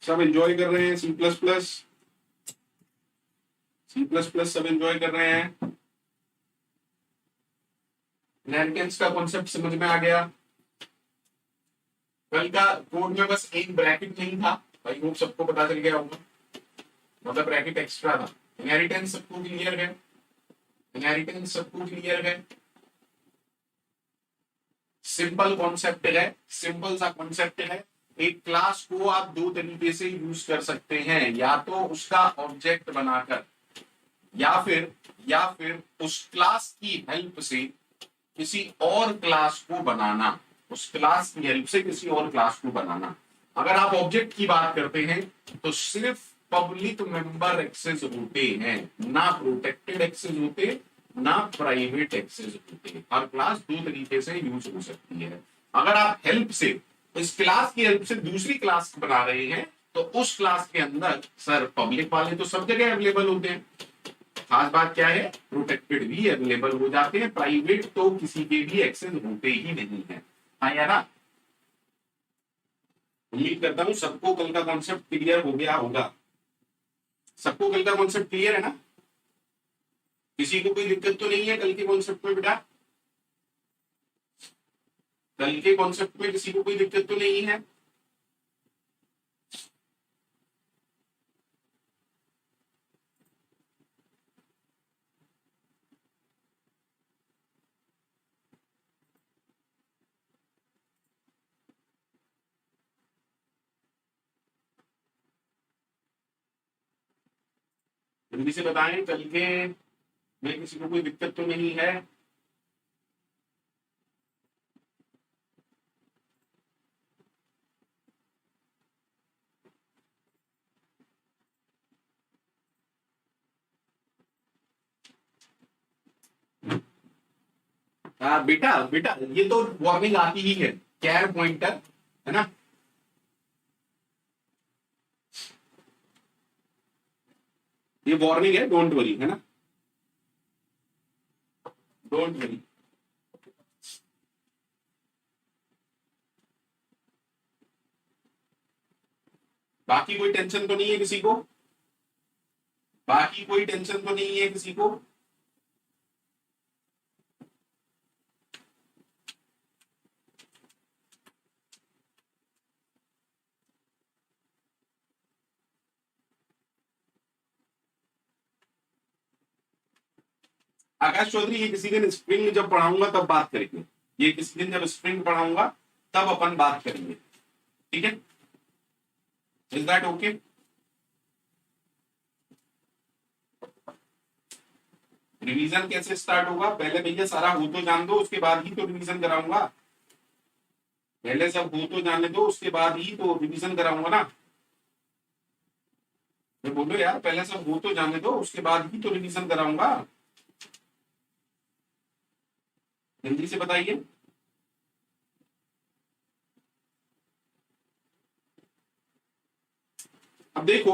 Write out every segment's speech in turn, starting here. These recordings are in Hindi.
सब एंजॉय कर रहे हैं C plus plus, C plus plus सब एंजॉय कर रहे हैं। इनहेरिटेंस का कॉन्सेप्ट समझ में आ गया। कल का कोड में बस एक ब्रैकेट नहीं था, भाई वो सबको पता चल गया होगा, मतलब ब्रैकेट एक्स्ट्रा था। इनहेरिटेंस सबको क्लियर है, इनहेरिटेंस सबको क्लियर है। सिंपल कॉन्सेप्ट है, सिंपल सा कॉन्सेप्ट है। एक क्लास को आप दो तरीके से यूज कर सकते हैं, या तो उसका ऑब्जेक्ट बनाकर, या फिर उस क्लास की हेल्प से किसी और क्लास को बनाना, उस क्लास की हेल्प से किसी और क्लास को बनाना। अगर आप ऑब्जेक्ट की बात करते हैं तो सिर्फ पब्लिक मेंबर एक्सेस होते हैं, ना प्रोटेक्टेड एक्सेस होते, ना प्राइवेट एक्सेस होते। हर क्लास दो तरीके से यूज हो सकती है। अगर आप हेल्प से, इस क्लास की हेल्प से दूसरी क्लास बना रहे हैं, तो उस क्लास के अंदर सर पब्लिक वाले तो सब जगह अवेलेबल होते हैं, खास बात क्या है, प्रोटेक्टेड भी अवेलेबल हो जाते हैं, प्राइवेट तो किसी के भी एक्सेस होते ही नहीं है। हाँ या ना? उम्मीद करता हूं सबको कल का कॉन्सेप्ट क्लियर हो गया होगा। सबको कल का कॉन्सेप्ट क्लियर है ना? किसी को कोई दिक्कत तो नहीं है कल के कॉन्सेप्ट में बेटा? कल के कॉन्सेप्ट में किसी को कोई दिक्कत तो नहीं है? जल्दी से बताएं, कल के में किसी को कोई दिक्कत तो नहीं है? हाँ बेटा, बेटा ये तो वार्निंग आती ही है, कैर पॉइंटर है ना, ये वार्निंग है, डोंट वरी, है ना, डोंट वरी। बाकी कोई टेंशन तो नहीं है किसी को? बाकी कोई टेंशन तो नहीं है किसी को? आकाश चौधरी, ये किसी दिन स्प्रिंग जब पढ़ाऊंगा तब बात करेंगे, ये किसी दिन जब स्प्रिंग पढ़ाऊंगा तब अपन बात करेंगे, ठीक है? Is that okay? रिवीजन कैसे स्टार्ट होगा? पहले भैया सारा हो तो जान दो, उसके बाद ही तो रिवीजन कराऊंगा। पहले सब हो तो जाने दो, उसके बाद ही तो रिवीजन कराऊंगा ना। मैं बोलो यार, पहले सब हो तो जाने दो, उसके बाद ही तो रिवीजन कराऊंगा। जल्दी से बताइए। अब देखो,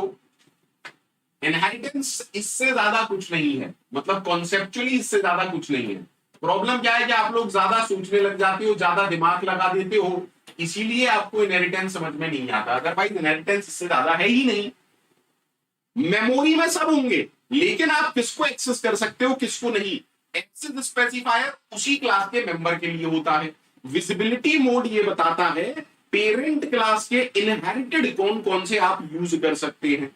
इनहेरिटेंस इससे ज्यादा कुछ नहीं है, मतलब कॉन्सेप्चुअली इससे ज्यादा कुछ नहीं है। प्रॉब्लम क्या है कि आप लोग ज्यादा सोचने लग जाते हो, ज्यादा दिमाग लगा देते हो, इसीलिए आपको इनहेरिटेंस समझ में नहीं आता। अदरवाइज इनहेरिटेंस इससे ज्यादा है ही नहीं। मेमोरी में सब होंगे, लेकिन आप किसको एक्सेस कर सकते हो, किसको नहीं। एक्सेस स्पेसिफायर उसी क्लास के मेंबर के लिए होता है। विजिबिलिटी मोड ये बताता है पेरेंट क्लास के इनहेरिटेड कौन कौन से आप यूज कर सकते हैं।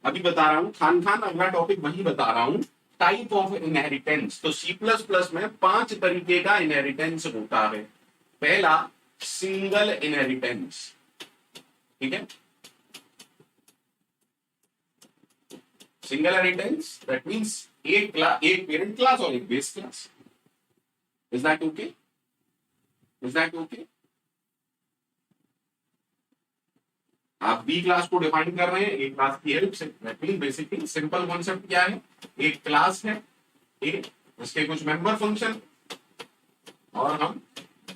अभी बता रहा हूं, खान खान अगला टॉपिक वही बता रहा हूं, टाइप ऑफ इनहेरिटेंस। तो सी प्लस प्लस में 5 तरीके का इनहेरिटेंस होता है। पहला, सिंगल इनहेरिटेंस, ठीक है? सिंगल इनहेरिटेंस दैट मींस एक क्लास, एक पेरेंट क्लास और एक base class. Is that okay? Is that okay? आप बी क्लास को डिफाइन कर रहे हैं ए क्लास की हेल्प से, that mean basically simple concept क्या है, एक क्लास है ए, उसके कुछ मेंबर फंक्शन, और हम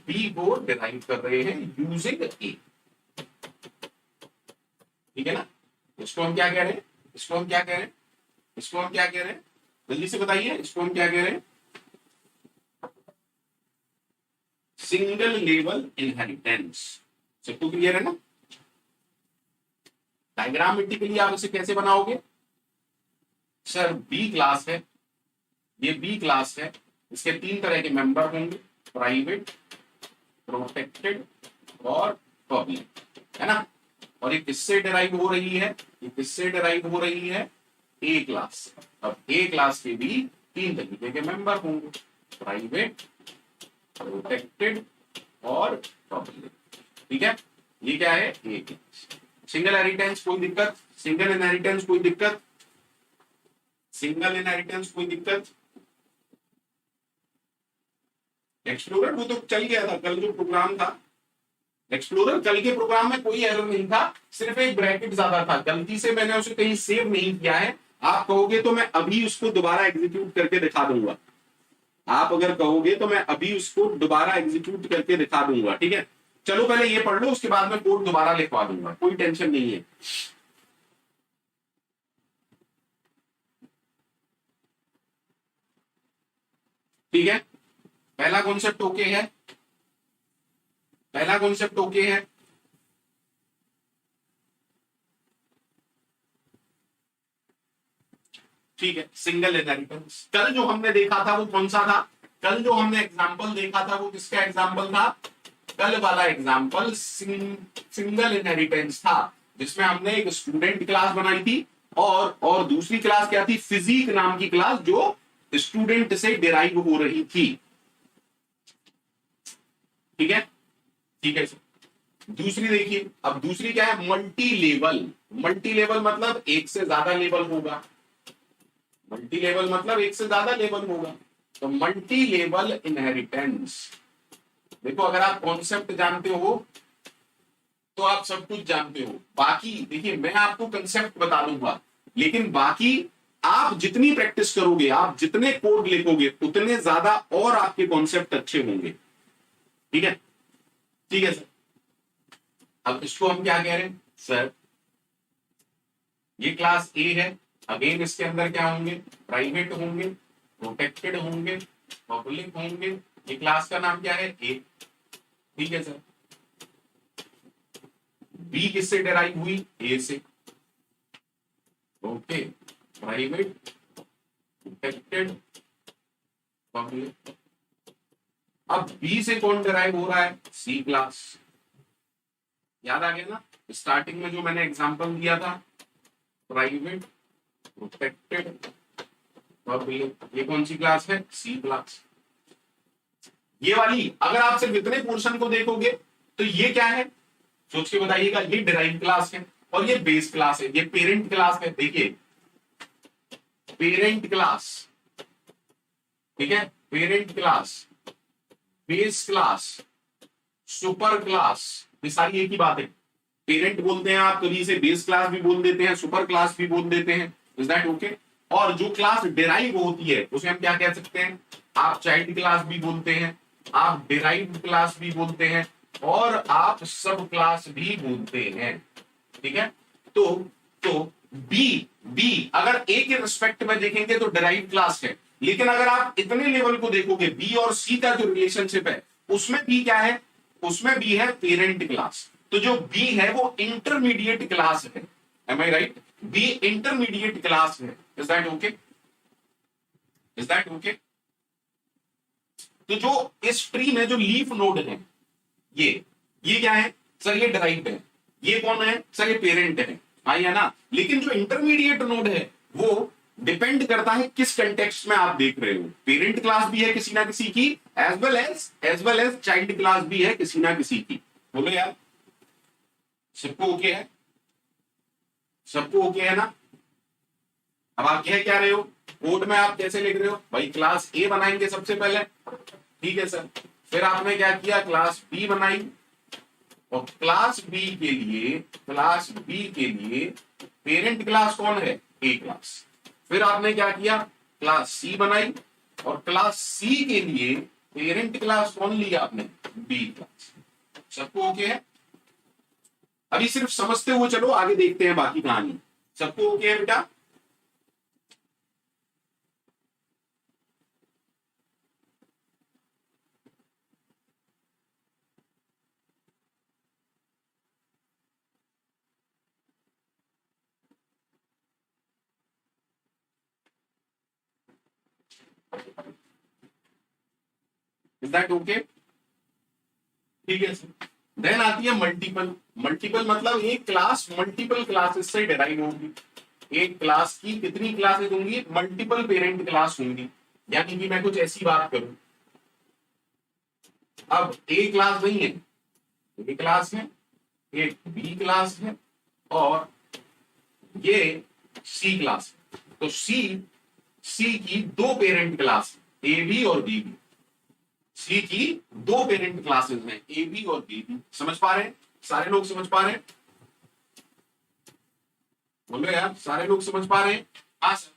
बी को डिराइव कर रहे हैं यूजिंग ए, ठीक है ना? इसको हम क्या कह रहे हैं, इसको हम क्या कह रहे हैं, इसको हम क्या कह रहे हैं? जल्दी से बताइए, इसको हम क्या कह रहे हैं? Single level inheritance. सबको क्लियर है ना? डायग्रामेटिकली आप इसे कैसे बनाओगे? सर बी क्लास है, ये बी क्लास है, इसके तीन तरह के मेंबर होंगे, प्राइवेट, प्रोटेक्टेड और पब्लिक, है ना? और ये किससे डिराइव हो रही है? ये किससे डिराइव हो रही है? ए क्लास। अब ए क्लास के भी तीन तरीके के मेंबर होंगे, प्राइवेट, प्रोटेक्टेड और पब्लिक। ठीक है, ये क्या है? ए क्लास। सिंगल इनहेरिटेंस कोई दिक्कत? सिंगल इनहेरिटेंस कोई दिक्कत? सिंगल इनहेरिटेंस कोई दिक्कत? एक्सप्लोरर वो तो चल गया था कल जो प्रोग्राम था, एक्सप्लोरर कल के प्रोग्राम में कोई एरर नहीं था, सिर्फ एक ब्रैकेट ज्यादा था, गलती से मैंने उसे कहीं सेव नहीं किया है। आप कहोगे तो मैं अभी उसको दोबारा एग्जीक्यूट करके दिखा दूंगा। आप अगर कहोगे तो मैं अभी उसको दोबारा एग्जीक्यूट करके दिखा दूंगा। ठीक है, चलो पहले ये पढ़ लो, उसके बाद मैं कोड दोबारा लिखवा दूंगा, कोई टेंशन नहीं है। ठीक है, पहला कॉन्सेप्ट ओके है? पहला कॉन्सेप्ट ओके है? ठीक है, सिंगल इनहेरिटेंस। कल जो हमने देखा था वो कौन सा था? कल जो हमने एग्जांपल देखा था वो किसका एग्जांपल था? कल वाला एग्जांपल सिंगल इनहेरिटेंस था, जिसमें हमने एक स्टूडेंट क्लास बनाई थी और दूसरी क्लास क्या थी? फिजिक नाम की क्लास, जो स्टूडेंट से डिराइव हो रही थी। ठीक है, ठीक है सर। दूसरी देखिए, अब दूसरी क्या है? Multi level. मल्टी लेवल मतलब एक से ज्यादा लेवल होगा, मल्टी लेवल मतलब एक से ज्यादा लेवल होगा। तो मल्टी लेवल इनहेरिटेंस, देखो अगर आप कॉन्सेप्ट जानते हो तो आप सब कुछ जानते हो। बाकी देखिए मैं आपको कंसेप्ट बता दूंगा, लेकिन बाकी आप जितनी प्रैक्टिस करोगे, आप जितने कोड लिखोगे, उतने ज्यादा और आपके कॉन्सेप्ट अच्छे होंगे। ठीक है, ठीक है सर। अब इसको हम क्या कह रहे हैं? सर ये क्लास ए है, अगेन इसके अंदर क्या होंगे? प्राइवेट होंगे, प्रोटेक्टेड होंगे, पब्लिक होंगे। ये क्लास का नाम क्या है? ए। ठीक है सर। बी किससे डिराइव हुई? ए से। Okay, private, protected, public. अब बी से कौन डिराइव हो रहा है? सी क्लास। याद आ गया ना स्टार्टिंग में जो मैंने एग्जांपल दिया था? Private, protected, public. ये कौन सी क्लास है? सी क्लास। ये वाली अगर आप सिर्फ इतने पोर्शन को देखोगे तो ये क्या है? सोच के बताइएगा। ये डिराइव क्लास है और ये बेस क्लास है, ये पेरेंट क्लास है। देखिए पेरेंट क्लास, ठीक है, parent class, base class, super class, ये सारी एक ही बात है। पेरेंट बोलते हैं आप, कभी इसे बेस क्लास भी बोल देते हैं, सुपर क्लास भी बोल देते हैं। Is that okay? और जो क्लास डिराइव होती है उसे हम क्या कह सकते हैं? आप चाइल्ड क्लास भी बोलते हैं, आप डिराइव्ड क्लास भी बोलते हैं और आप सब क्लास भी बोलते हैं। ठीक है, तो तो बी बी अगर ए के रिस्पेक्ट में देखेंगे तो डिराइव्ड क्लास है, लेकिन अगर आप इतने लेवल को देखोगे बी और सी का जो रिलेशनशिप है उसमें बी क्या है? उसमें बी है पेरेंट क्लास। तो जो बी है वो इंटरमीडिएट क्लास है। Am I right? B intermediate class है। Is that okay? Is that okay? तो जो इस ट्री में जो लीफ नोड है, ये क्या है? सर ये डिराइव्ड है। ये कौन है? सर ये पेरेंट है। हाँ या ना? लेकिन जो इंटरमीडिएट नोड है वो डिपेंड करता है किस कंटेक्स्ट में आप देख रहे हो। पेरेंट क्लास भी है किसी ना किसी की, as well as child class भी है किसी ना किसी की। बोलो यार, सबको ओके है? सबको ओके है ना? अब आप कह क्या रहे हो? कोड में आप कैसे लिख रहे हो? भाई क्लास ए बनाएंगे सबसे पहले। ठीक है सर। फिर आपने क्या किया? क्लास बी बनाई और क्लास बी के लिए पेरेंट क्लास कौन है? ए क्लास। फिर आपने क्या किया? क्लास सी बनाई और क्लास सी के लिए पेरेंट क्लास कौन लिया आपने? B class. सबको ओके है? अभी सिर्फ समझते हुए चलो, आगे देखते हैं बाकी कहानी। सबको ओके है बेटा? That okay? ठीक है सर। देन आती है मल्टीपल। मल्टीपल मतलब एक क्लास मल्टीपल क्लासेस से डिराइव होगी। एक क्लास की कितनी क्लासेस होंगी? मल्टीपल पेरेंट क्लास होंगी। यानी कि मैं कुछ ऐसी बात करूं, अब ए क्लास नहीं है, ए क्लास है, एक बी क्लास है और ये सी क्लास है। तो सी की दो पेरेंट क्लास, ए बी और बी बी। सी की दो पेरेंट क्लासेस हैं, ए बी और बी बी। समझ पा रहे हैं? सारे लोग समझ पा रहे हैं? बोलो यार, सारे लोग समझ पा रहे हैं? हाँ सर।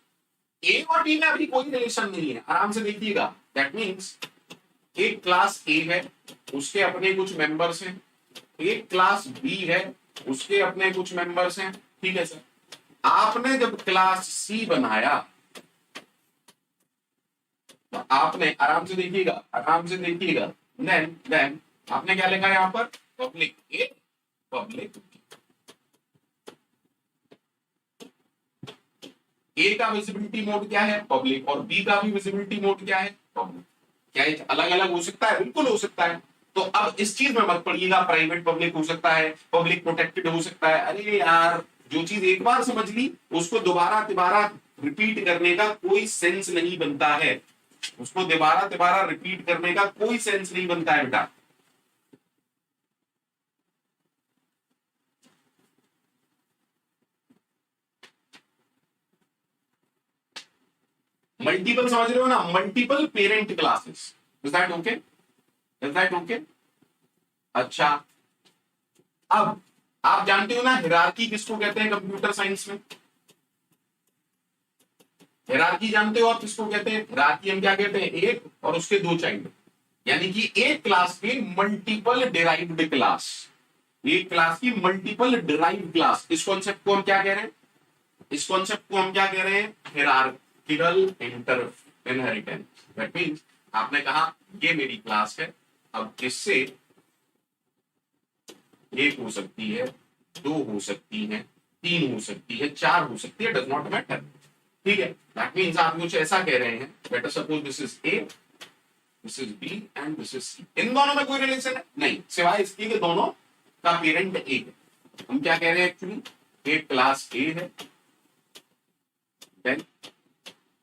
ए और बी में अभी कोई रिलेशन नहीं है, आराम से देखिएगा। दैट मीन्स एक क्लास ए है, उसके अपने कुछ मेंबर्स हैं, एक क्लास बी है, उसके अपने कुछ मेंबर्स हैं। ठीक है सर। आपने जब क्लास सी बनाया तो आपने, आराम से देखिएगा, आराम से देखिएगा, देन आपने क्या लिखा यहां पर? पब्लिक ए, पब्लिक ए का विजिबिलिटी मोड क्या है? पब्लिक। और बी का भी विजिबिलिटी मोड क्या है? पब्लिक। क्या ये अलग अलग हो सकता है? बिल्कुल हो सकता है। तो अब इस चीज में मत पड़िएगा, प्राइवेट पब्लिक हो सकता है, पब्लिक प्रोटेक्टेड हो सकता है। अरे यार, जो चीज एक बार समझ ली उसको दोबारा तिबारा रिपीट करने का कोई सेंस नहीं बनता है। उसको दोबारा तिबारा रिपीट करने का कोई सेंस नहीं बनता है बेटा। मल्टीपल समझ रहे हो ना? Multiple parent classes. Is that okay? Is that okay? अच्छा, अब आप जानते हो ना हिरार्की किसको कहते हैं कंप्यूटर साइंस में? हिरार्की जानते हो आप किसको कहते हैं? हिरार्की हम क्या कहते हैं? एक और उसके दो चाइल्ड। यानी कि एक क्लास की मल्टीपल डिराइव्ड क्लास, एक क्लास की मल्टीपल डिराइव्ड क्लास। इस कॉन्सेप्ट को हम क्या कह रहे हैं? इस कॉन्सेप्ट को हम क्या कह रहे हैं? Hierarchical inheritance. दैट मींस आपने कहा ये मेरी क्लास है, अब इससे एक हो सकती है, दो हो सकती है, तीन हो सकती है, चार हो सकती है, डज नॉट मैटर। ठीक है। दैट मींस आप कुछ ऐसा कह रहे हैं, let us suppose this is A, this is B and this is C. इन दोनों में कोई रिलेशन है नहीं, सिवाय इसके कि दोनों का पेरेंट ए है। हम क्या कह रहे हैं एक्चुअली? एक क्लास ए है, देन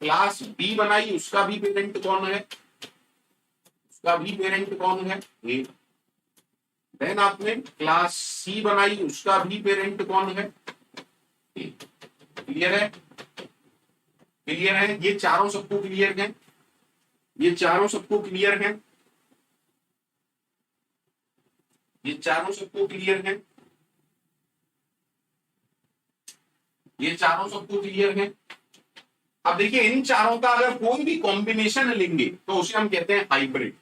क्लास बी बनाई, उसका भी पेरेंट कौन है? उसका भी पेरेंट कौन है? ए। देन आपने क्लास सी बनाई, उसका भी पेरेंट कौन है? ए। क्लियर है? क्लियर है? ये चारों सबको क्लियर है? ये चारों सबको क्लियर है? ये चारों सबको क्लियर है? ये चारों सबको क्लियर है? अब देखिए, इन चारों का अगर कोई भी कॉम्बिनेशन लेंगे तो उसे हम कहते हैं हाइब्रिड।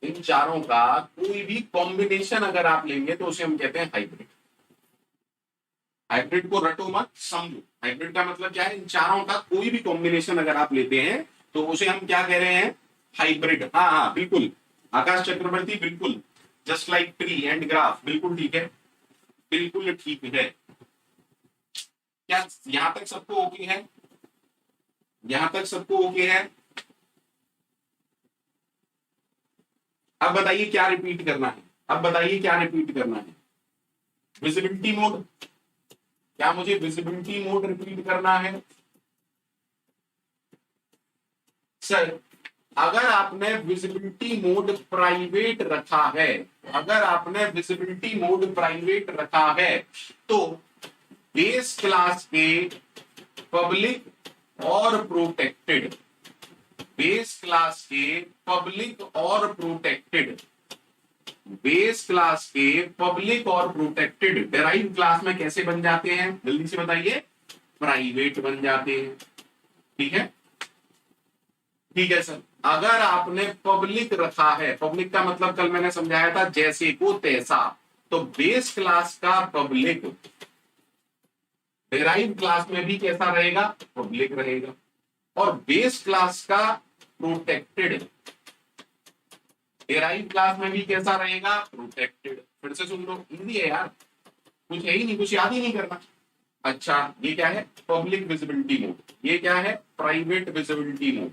इन चारों का कोई भी कॉम्बिनेशन अगर आप लेंगे तो उसे हम कहते हैं हाइब्रिड। हाइब्रिड को रटो मत, समझो। हाइब्रिड का मतलब क्या है? इन चारों का कोई भी कॉम्बिनेशन अगर आप लेते हैं तो उसे हम क्या कह रहे हैं? हाइब्रिड। हाँ हाँ बिल्कुल, आकाश चक्रवर्ती, बिल्कुल। Just like tree and graph, बिल्कुल ठीक है, बिल्कुल ठीक है। क्या यहां तक सबको ओके है? यहां तक सबको ओके है? अब बताइए क्या रिपीट करना है? अब बताइए क्या रिपीट करना है? Visibility mode. क्या मुझे विजिबिलिटी मोड रिपीट करना है? सर, अगर आपने विजिबिलिटी मोड प्राइवेट रखा है, अगर आपने विजिबिलिटी मोड प्राइवेट रखा है तो बेस क्लास के पब्लिक और प्रोटेक्टेड, बेस क्लास के पब्लिक और प्रोटेक्टेड, बेस क्लास के पब्लिक और प्रोटेक्टेड डेराइव क्लास में कैसे बन जाते हैं? जल्दी से बताइए। प्राइवेट बन जाते हैं। ठीक है? ठीक है सर। अगर आपने पब्लिक रखा है, पब्लिक का मतलब कल मैंने समझाया था जैसे को तैसा, तो बेस क्लास का पब्लिक डेराइव क्लास में भी कैसा रहेगा? पब्लिक रहेगा। और बेस क्लास का प्रोटेक्टेड डेराइव क्लास में भी कैसा रहेगा? प्रोटेक्टेड। फिर से सुन लो, इजी है यार, कुछ है ही नहीं, कुछ याद ही नहीं करना। अच्छा, ये क्या है? Public visibility mode. ये क्या है? Private visibility mode.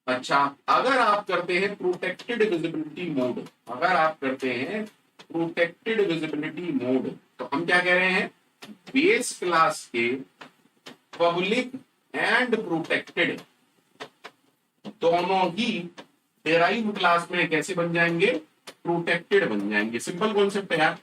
अच्छा, अगर आप करते हैं प्रोटेक्टेड विजिबिलिटी मोड, अगर आप करते हैं प्रोटेक्टेड विजिबिलिटी मोड, तो हम क्या कह रहे हैं, बेस क्लास के पब्लिक एंड प्रोटेक्टेड दोनों ही डेराइव क्लास में कैसे बन जाएंगे, प्रोटेक्टेड बन जाएंगे। सिंपल कॉन्सेप्ट है यार।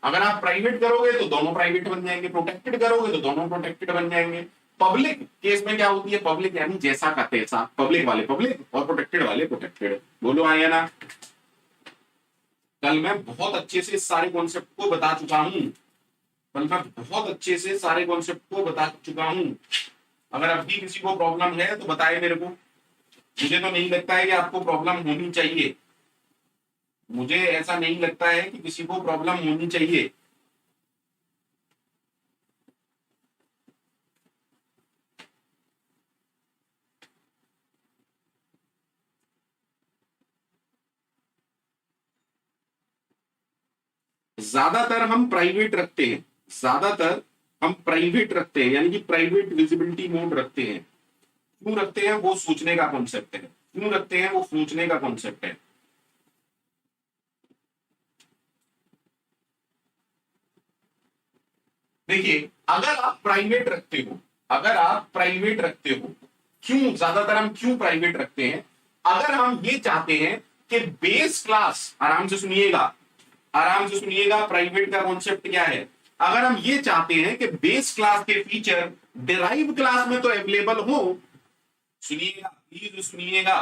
अगर आप प्राइवेट करोगे तो दोनों प्राइवेट बन जाएंगे, प्रोटेक्टेड करोगे तो दोनों प्रोटेक्टेड बन जाएंगे। पब्लिक केस में क्या होती है, पब्लिक यानी जैसा का तैसा, पब्लिक वाले पब्लिक और प्रोटेक्टेड वाले प्रोटेक्टेड। बोलो हाँ या ना। कल मैं बहुत अच्छे से सारे कॉन्सेप्ट को बता चुका हूं, कल मैं बहुत अच्छे से सारे कॉन्सेप्ट को बता चुका हूं। अगर अभी किसी को प्रॉब्लम है तो बताए मेरे को। मुझे तो नहीं लगता है कि आपको प्रॉब्लम होनी चाहिए, मुझे ऐसा नहीं लगता है कि किसी को प्रॉब्लम होनी चाहिए। ज्यादातर हम प्राइवेट रखते हैं, ज्यादातर हम प्राइवेट रखते हैं, यानी कि प्राइवेट विजिबिलिटी मोड रखते हैं। क्यों रखते हैं वो सोचने का कॉन्सेप्ट है, क्यों रखते हैं वो सोचने का कॉन्सेप्ट है। देखिए, अगर आप प्राइवेट रखते हो, अगर आप प्राइवेट रखते हो, क्यों ज्यादातर हम क्यों प्राइवेट रखते हैं, अगर हम ये चाहते हैं कि बेस क्लास, आराम से सुनिएगा, आराम से सुनिएगा, प्राइवेट का कॉन्सेप्ट क्या है। अगर हम ये चाहते हैं कि बेस क्लास के फीचर डिराइव क्लास में तो अवेलेबल हो, सुनिएगा प्लीज सुनिएगा,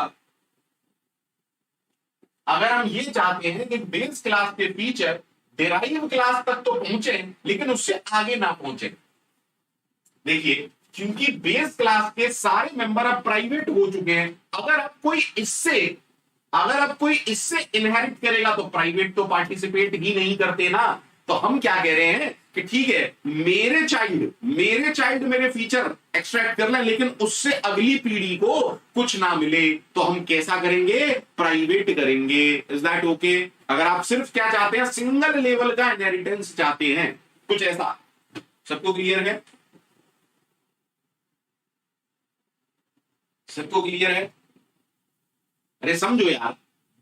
अगर हम ये चाहते हैं कि बेस क्लास के फीचर डिराइव क्लास तक तो पहुंचे लेकिन उससे आगे ना पहुंचे। देखिए, क्योंकि बेस क्लास के सारे मेंबर अब प्राइवेट हो चुके हैं, अगर अब कोई इससे, अगर अब कोई इससे इनहेरिट करेगा तो प्राइवेट तो पार्टिसिपेट ही नहीं करते ना। तो हम क्या कह रहे हैं कि ठीक है, मेरे चाइल्ड मेरे फीचर एक्सट्रैक्ट कर लें लेकिन उससे अगली पीढ़ी को कुछ ना मिले, तो हम कैसा करेंगे, प्राइवेट करेंगे। Is that okay? अगर आप सिर्फ क्या चाहते हैं, सिंगल लेवल का इनहेरिटेंस चाहते हैं, कुछ ऐसा। सबको क्लियर है? सबको क्लियर है? अरे समझो यार,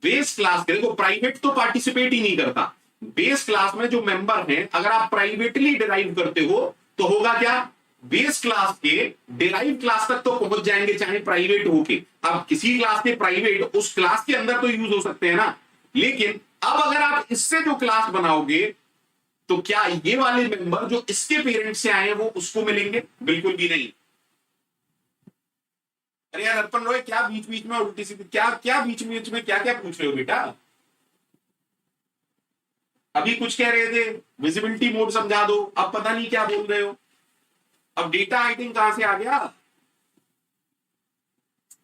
बेस क्लास के, देखो प्राइवेट तो पार्टिसिपेट ही नहीं करता। बेस क्लास में जो मेंबर हैं, अगर आप प्राइवेटली डिराइव करते हो तो होगा क्या, बेस क्लास के डिराइव क्लास तक तो पहुंच जाएंगे चाहे प्राइवेट होके। अब किसी क्लास के प्राइवेट उस क्लास के अंदर तो यूज हो सकते हैं ना, लेकिन अब अगर आप इससे जो क्लास बनाओगे तो क्या ये वाले मेंबर जो इसके पेरेंट्स से आए हैं वो उसको मिलेंगे? बिल्कुल भी नहीं। अरे यार अर्पण रॉय, क्या बीच बीच में उल्टी सीधी, क्या क्या बीच बीच में क्या क्या पूछ रहे हो बेटा? अभी कुछ कह रहे थे, विजिबिलिटी मोड समझा दो, अब पता नहीं क्या बोल रहे हो। अब डेटा हाइडिंग कहां से आ गया?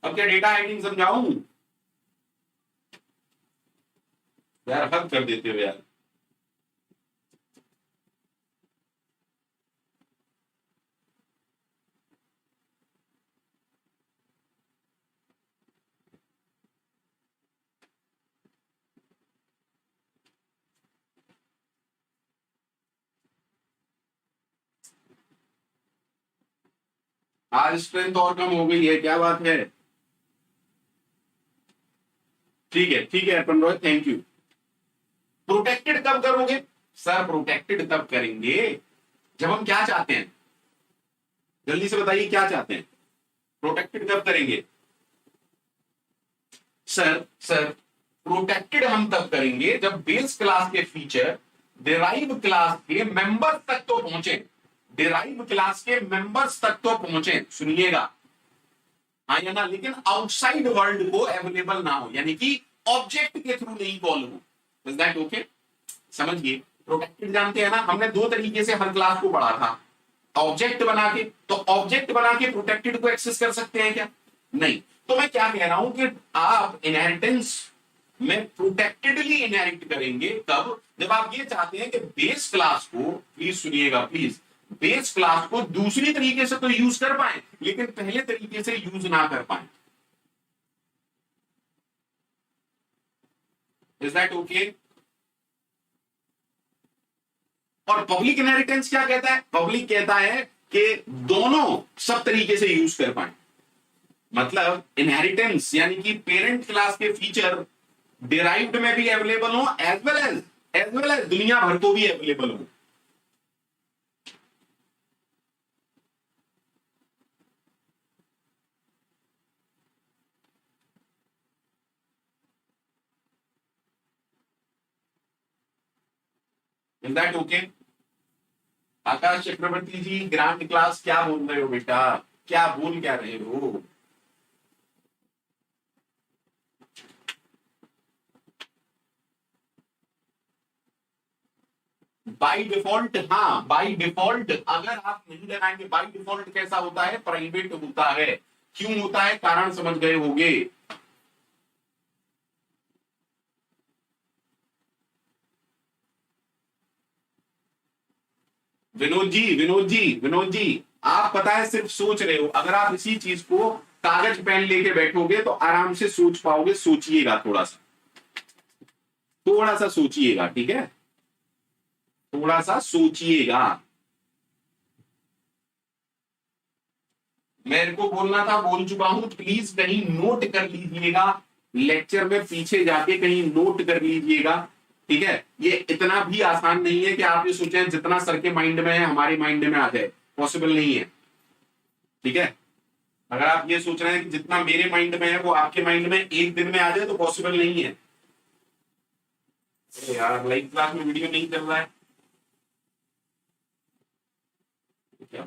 अब क्या डेटा हाइडिंग समझाऊं? यार हद कर देते हो यार। आज स्ट्रेंथ और कम हो गई है, क्या बात है? ठीक है अर्पण रॉय, थैंक यू। प्रोटेक्टेड कब करोगे? सर प्रोटेक्टेड तब करेंगे जब हम क्या चाहते हैं, जल्दी से बताइए क्या चाहते हैं। प्रोटेक्टेड कब करेंगे? सर प्रोटेक्टेड हम तब करेंगे जब बेस क्लास के फीचर डिराइव क्लास के मेंबर्स तक तो पहुंचे, डिराइव क्लास के मेंबर्स तक तो पहुंचे, सुनिएगा हाँ या ना, लेकिन आउटसाइड वर्ल्ड को अवेलेबल ना हो, यानी कि ऑब्जेक्ट के थ्रू नहीं कॉल हो। Is that okay? समझिए, प्रोटेक्टेड जानते हैं ना, हमने दो तरीके से हर क्लास को पढ़ा था। ऑब्जेक्ट बना के, तो ऑब्जेक्ट बना के प्रोटेक्टेड को एक्सेस कर सकते हैं क्या? नहीं। तो मैं क्या कह रहा हूं कि आप इनहेरिटेंस में प्रोटेक्टेडली इनहेरिट करेंगे कब, जब आप ये चाहते हैं कि बेस क्लास को, प्लीज सुनिएगा प्लीज, बेस क्लास को दूसरी तरीके से तो यूज कर पाए लेकिन पहले तरीके से यूज ना कर पाए। Is that okay? और पब्लिक इनहेरिटेंस क्या कहता है? पब्लिक कहता है कि दोनों सब तरीके से यूज कर पाए। मतलब इनहेरिटेंस यानी कि पेरेंट क्लास के फीचर डिराइव्ड में भी अवेलेबल हो, एज वेल एज दुनिया भर को भी अवेलेबल हो। Is that okay? Aakash Chakraborty ji, grand class क्या बोल रहे हो बेटा, क्या बोल क्या रहे हो? बाय डिफॉल्ट, हाँ बाय डिफॉल्ट अगर आप नहीं लगाएंगे, बाय डिफॉल्ट कैसा होता है, प्राइवेट होता है। क्यों होता है, कारण समझ गए होंगे। विनोद जी आप पता है सिर्फ सोच रहे हो। अगर आप इसी चीज को कागज पेन लेके बैठोगे तो आराम से सोच पाओगे। सोचिएगा, थोड़ा सा सोचिएगा, ठीक है, थोड़ा सा सोचिएगा। मेरे को बोलना था, बोल चुका हूं, प्लीज कहीं नोट कर लीजिएगा। लेक्चर में पीछे जाके कहीं नोट कर लीजिएगा, ठीक है। ये इतना भी आसान नहीं है कि आप ये सोचें जितना सर के माइंड में है हमारे माइंड में आ जाए, पॉसिबल नहीं है, ठीक है। अगर आप ये सोच रहे हैं कि जितना मेरे माइंड में है वो आपके माइंड में एक दिन में आ जाए तो पॉसिबल नहीं है। अरे यार लाइव क्लास में वीडियो नहीं चल रहा है, क्या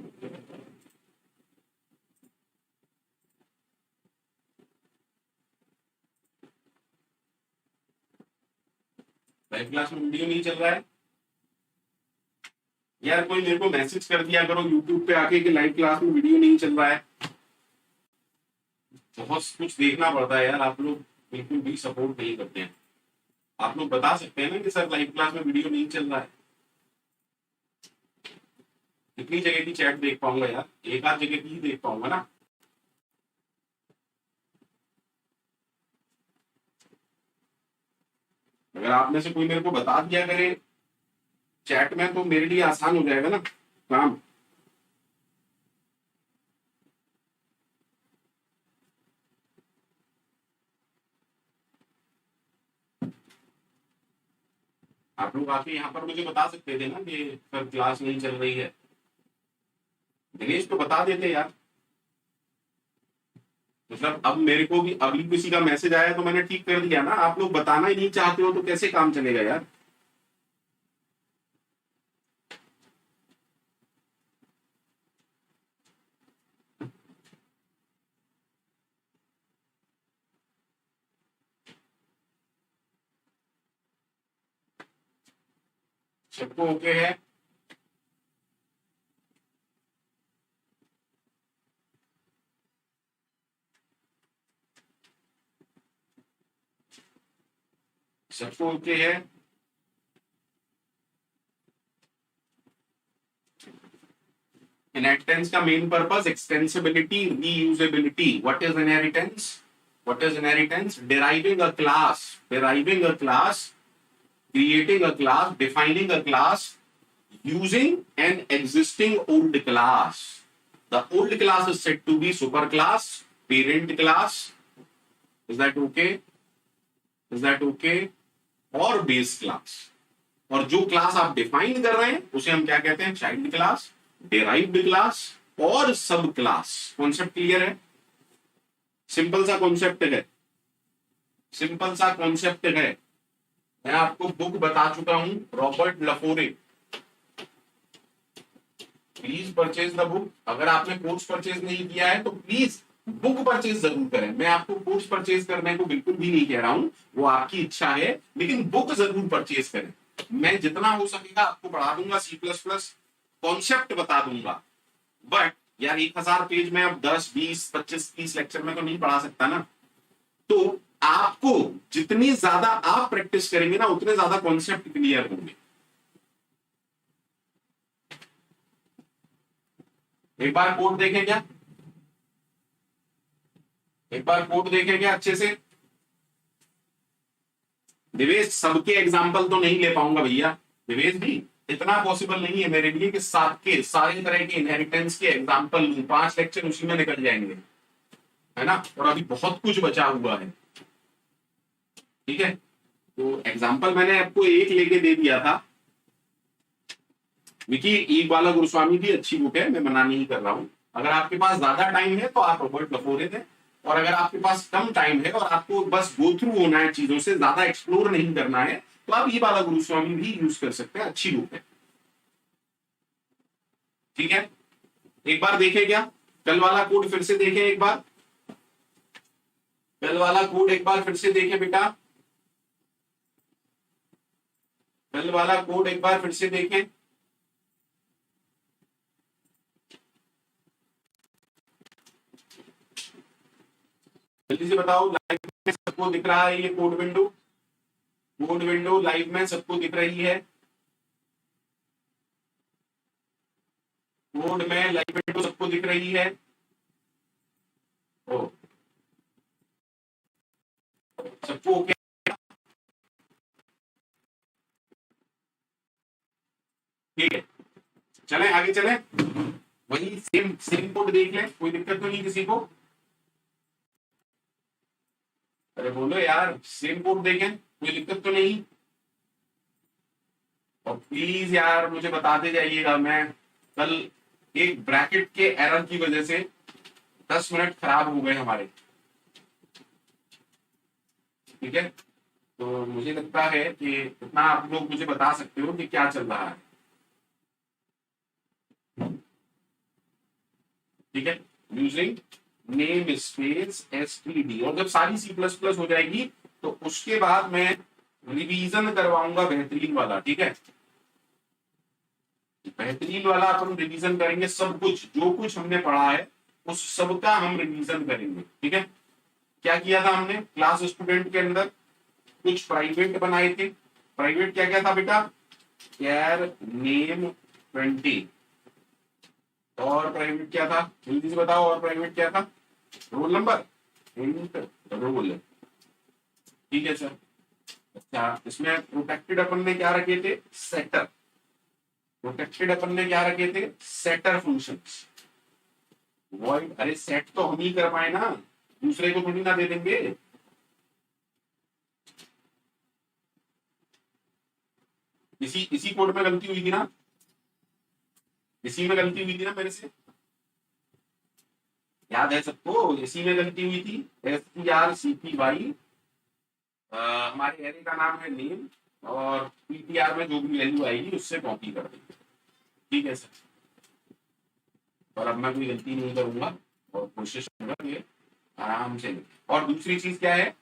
लाइव क्लास में वीडियो नहीं चल रहा है? यार कोई मेरे को मैसेज कर दिया करो यूट्यूब पे आके कि लाइव क्लास में वीडियो नहीं चल रहा है। बहुत कुछ देखना पड़ता है यार, आप लोग बिल्कुल भी सपोर्ट नहीं करते हैं। आप लोग बता सकते हैं ना कि सर लाइव क्लास में वीडियो नहीं चल रहा है। कितनी जगह की चैट देख पाऊंगा यार, एक आध जगह की ही देख पाऊंगा ना। अगर आप में से कोई मेरे को बता दिया करे चैट में तो मेरे लिए आसान हो जाएगा ना काम। आप लोग आके यहाँ पर मुझे बता सकते थे ना कि सर क्लास नहीं चल रही है। दिनेश तो बता देते यार। मतलब अब मेरे को भी अभी किसी का मैसेज आया तो मैंने ठीक कर दिया ना। आप लोग बताना ही नहीं चाहते हो तो कैसे काम चलेगा यार। सबको ओके है? सबको ओके है? इनहेरिटेंस का main purpose extensibility, reusability. What is inheritance? deriving a class, creating a class, defining a class using an existing old class. The old class is said to be superclass, parent class. Is that okay? और बेस क्लास। और जो क्लास आप डिफाइन कर रहे हैं उसे हम क्या कहते हैं? चाइल्ड क्लास, डेराइव्ड क्लास और सब क्लास। कॉन्सेप्ट क्लियर है? सिंपल सा कॉन्सेप्ट है, सिंपल सा कॉन्सेप्ट है। मैं आपको बुक बता चुका हूं, Robert Lafore. Please purchase the book. अगर आपने कोर्स परचेज नहीं किया है तो प्लीज बुक परचेज जरूर करें। मैं आपको कोर्स परचेज करने को बिल्कुल भी नहीं कह रहा हूं, वो आपकी इच्छा है, लेकिन बुक जरूर परचेज करें। मैं जितना हो सकेगा आपको पढ़ा दूंगा, C++ कॉन्सेप्ट बता दूंगा। बट यार 1000 पेज में अब 10 20 25 30 लेक्चर में तो नहीं पढ़ा सकता ना। तो आपको जितनी ज्यादा आप प्रैक्टिस करेंगे ना उतने ज्यादा कॉन्सेप्ट क्लियर होंगे। एक बार कोड देखें क्या? एक बार कोड देखें क्या अच्छे से? दिवेश सबके एग्जाम्पल तो नहीं ले पाऊंगा भैया। दिवेश भी इतना पॉसिबल नहीं है मेरे लिए कि सबके सारे तरह के इनहेरिटेंस के एग्जाम्पल लूं। 5 लेक्चर उसी में निकल जाएंगे। है ना, और अभी बहुत कुछ बचा हुआ है। ठीक है, तो एग्जाम्पल मैंने आपको एक लेके दे दिया था। विकी ई बाला गुरुस्वामी की अच्छी बुक है, मैं मना नहीं कर रहा हूं। अगर आपके पास ज्यादा टाइम है तो आप रॉबर्ट लफोरे थे, और अगर आपके पास कम टाइम है और आपको बस गो थ्रू होना है चीजों से, ज्यादा एक्सप्लोर नहीं करना है, तो आप ई बाला गुरुस्वामी भी यूज कर सकते हैं, अच्छी बुक है। ठीक है, एक बार देखे क्या, कल वाला कोड फिर से देखे एक बार, कल वाला कोड एक बार फिर से देखे बेटा, कल वाला कोड एक बार फिर से देखें। जल्दी से बताओ, लाइव में सबको दिख रहा है ये code window? Code window live में सबको दिख रही है? कोड में लाइव विंडो सबको दिख रही है? ओ, सबको ओके? ठीक है, चले आगे चले, वही सेम सेम कोड देख लें, कोई दिक्कत तो नहीं किसी को? अरे बोलो यार, सेम कोड देखें, कोई दिक्कत तो नहीं? और प्लीज यार मुझे बताते जाइएगा, मैं कल एक ब्रैकेट के एरर की वजह से 10 मिनट खराब हो गए हमारे। ठीक है, तो मुझे लगता है कि इतना आप लोग मुझे बता सकते हो कि क्या चल रहा है। ठीक है, यूजिंग नेम स्पेस एसटीडी, और जब सारी सी प्लस प्लस हो जाएगी तो उसके बाद मैं रिवीजन करवाऊंगा बेहतरीन वाला। ठीक है, बेहतरीन वाला अपन रिवीजन करेंगे, सब कुछ जो कुछ हमने पढ़ा है उस सब का हम रिवीजन करेंगे। ठीक है, क्या किया था हमने क्लास स्टूडेंट के अंदर, कुछ प्राइवेट बनाए थे। प्राइवेट क्या क्या था बेटा? कैर नेम 20, और प्राइवेट क्या था जल्दी से बताओ, और प्राइवेट क्या था? Roll number, int roll. ठीक है सर। अच्छा, इसमें प्रोटेक्टेड अपन ने क्या रखे थे? सेटर। प्रोटेक्टेड अपन ने क्या रखे थे? Setter functions. वॉइड, अरे सेट तो हम ही कर पाए ना, दूसरे को थोड़ी ना दे देंगे। इसी इसी कोड में गलती हुई थी ना, इसी में गलती हुई थी ना मेरे से, याद है सबको? इसी में गलती हुई थी। STRCPY, हमारे एरे का नाम है नेम, और PTR में जो भी वैल्यू आएगी उससे कॉपी कर देंगे। ठीक है सर, और अब मैं कोई गलती नहीं करूंगा और कोशिश करूंगा कि आराम से। और दूसरी चीज क्या है?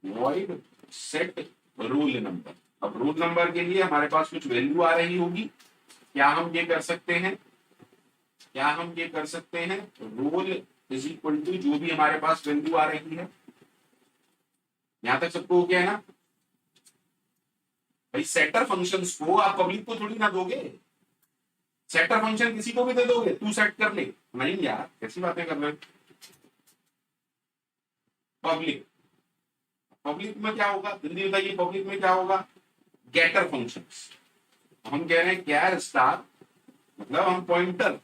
Void set roll number. अब रोल नंबर के लिए हमारे पास कुछ वैल्यू आ रही होगी, क्या हम ये कर सकते हैं? क्या हम ये कर सकते हैं? रोल इज इक्वल टू जो भी हमारे पास वैल्यू आ रही है। यहां तक सबको हो गया है ना भाई? सेटर फंक्शंस को आप पब्लिक को थोड़ी ना दोगे, सेटर फंक्शन किसी को भी दे दोगे, तू सेट कर ले, नहीं यार कैसी बातें कर रहे हो? पब्लिक, पब्लिक में क्या होगा जल्दी बताइए, पब्लिक में क्या होगा? Getter functions. हम कह रहे हैं कैर स्टार, मतलब हम पॉइंटर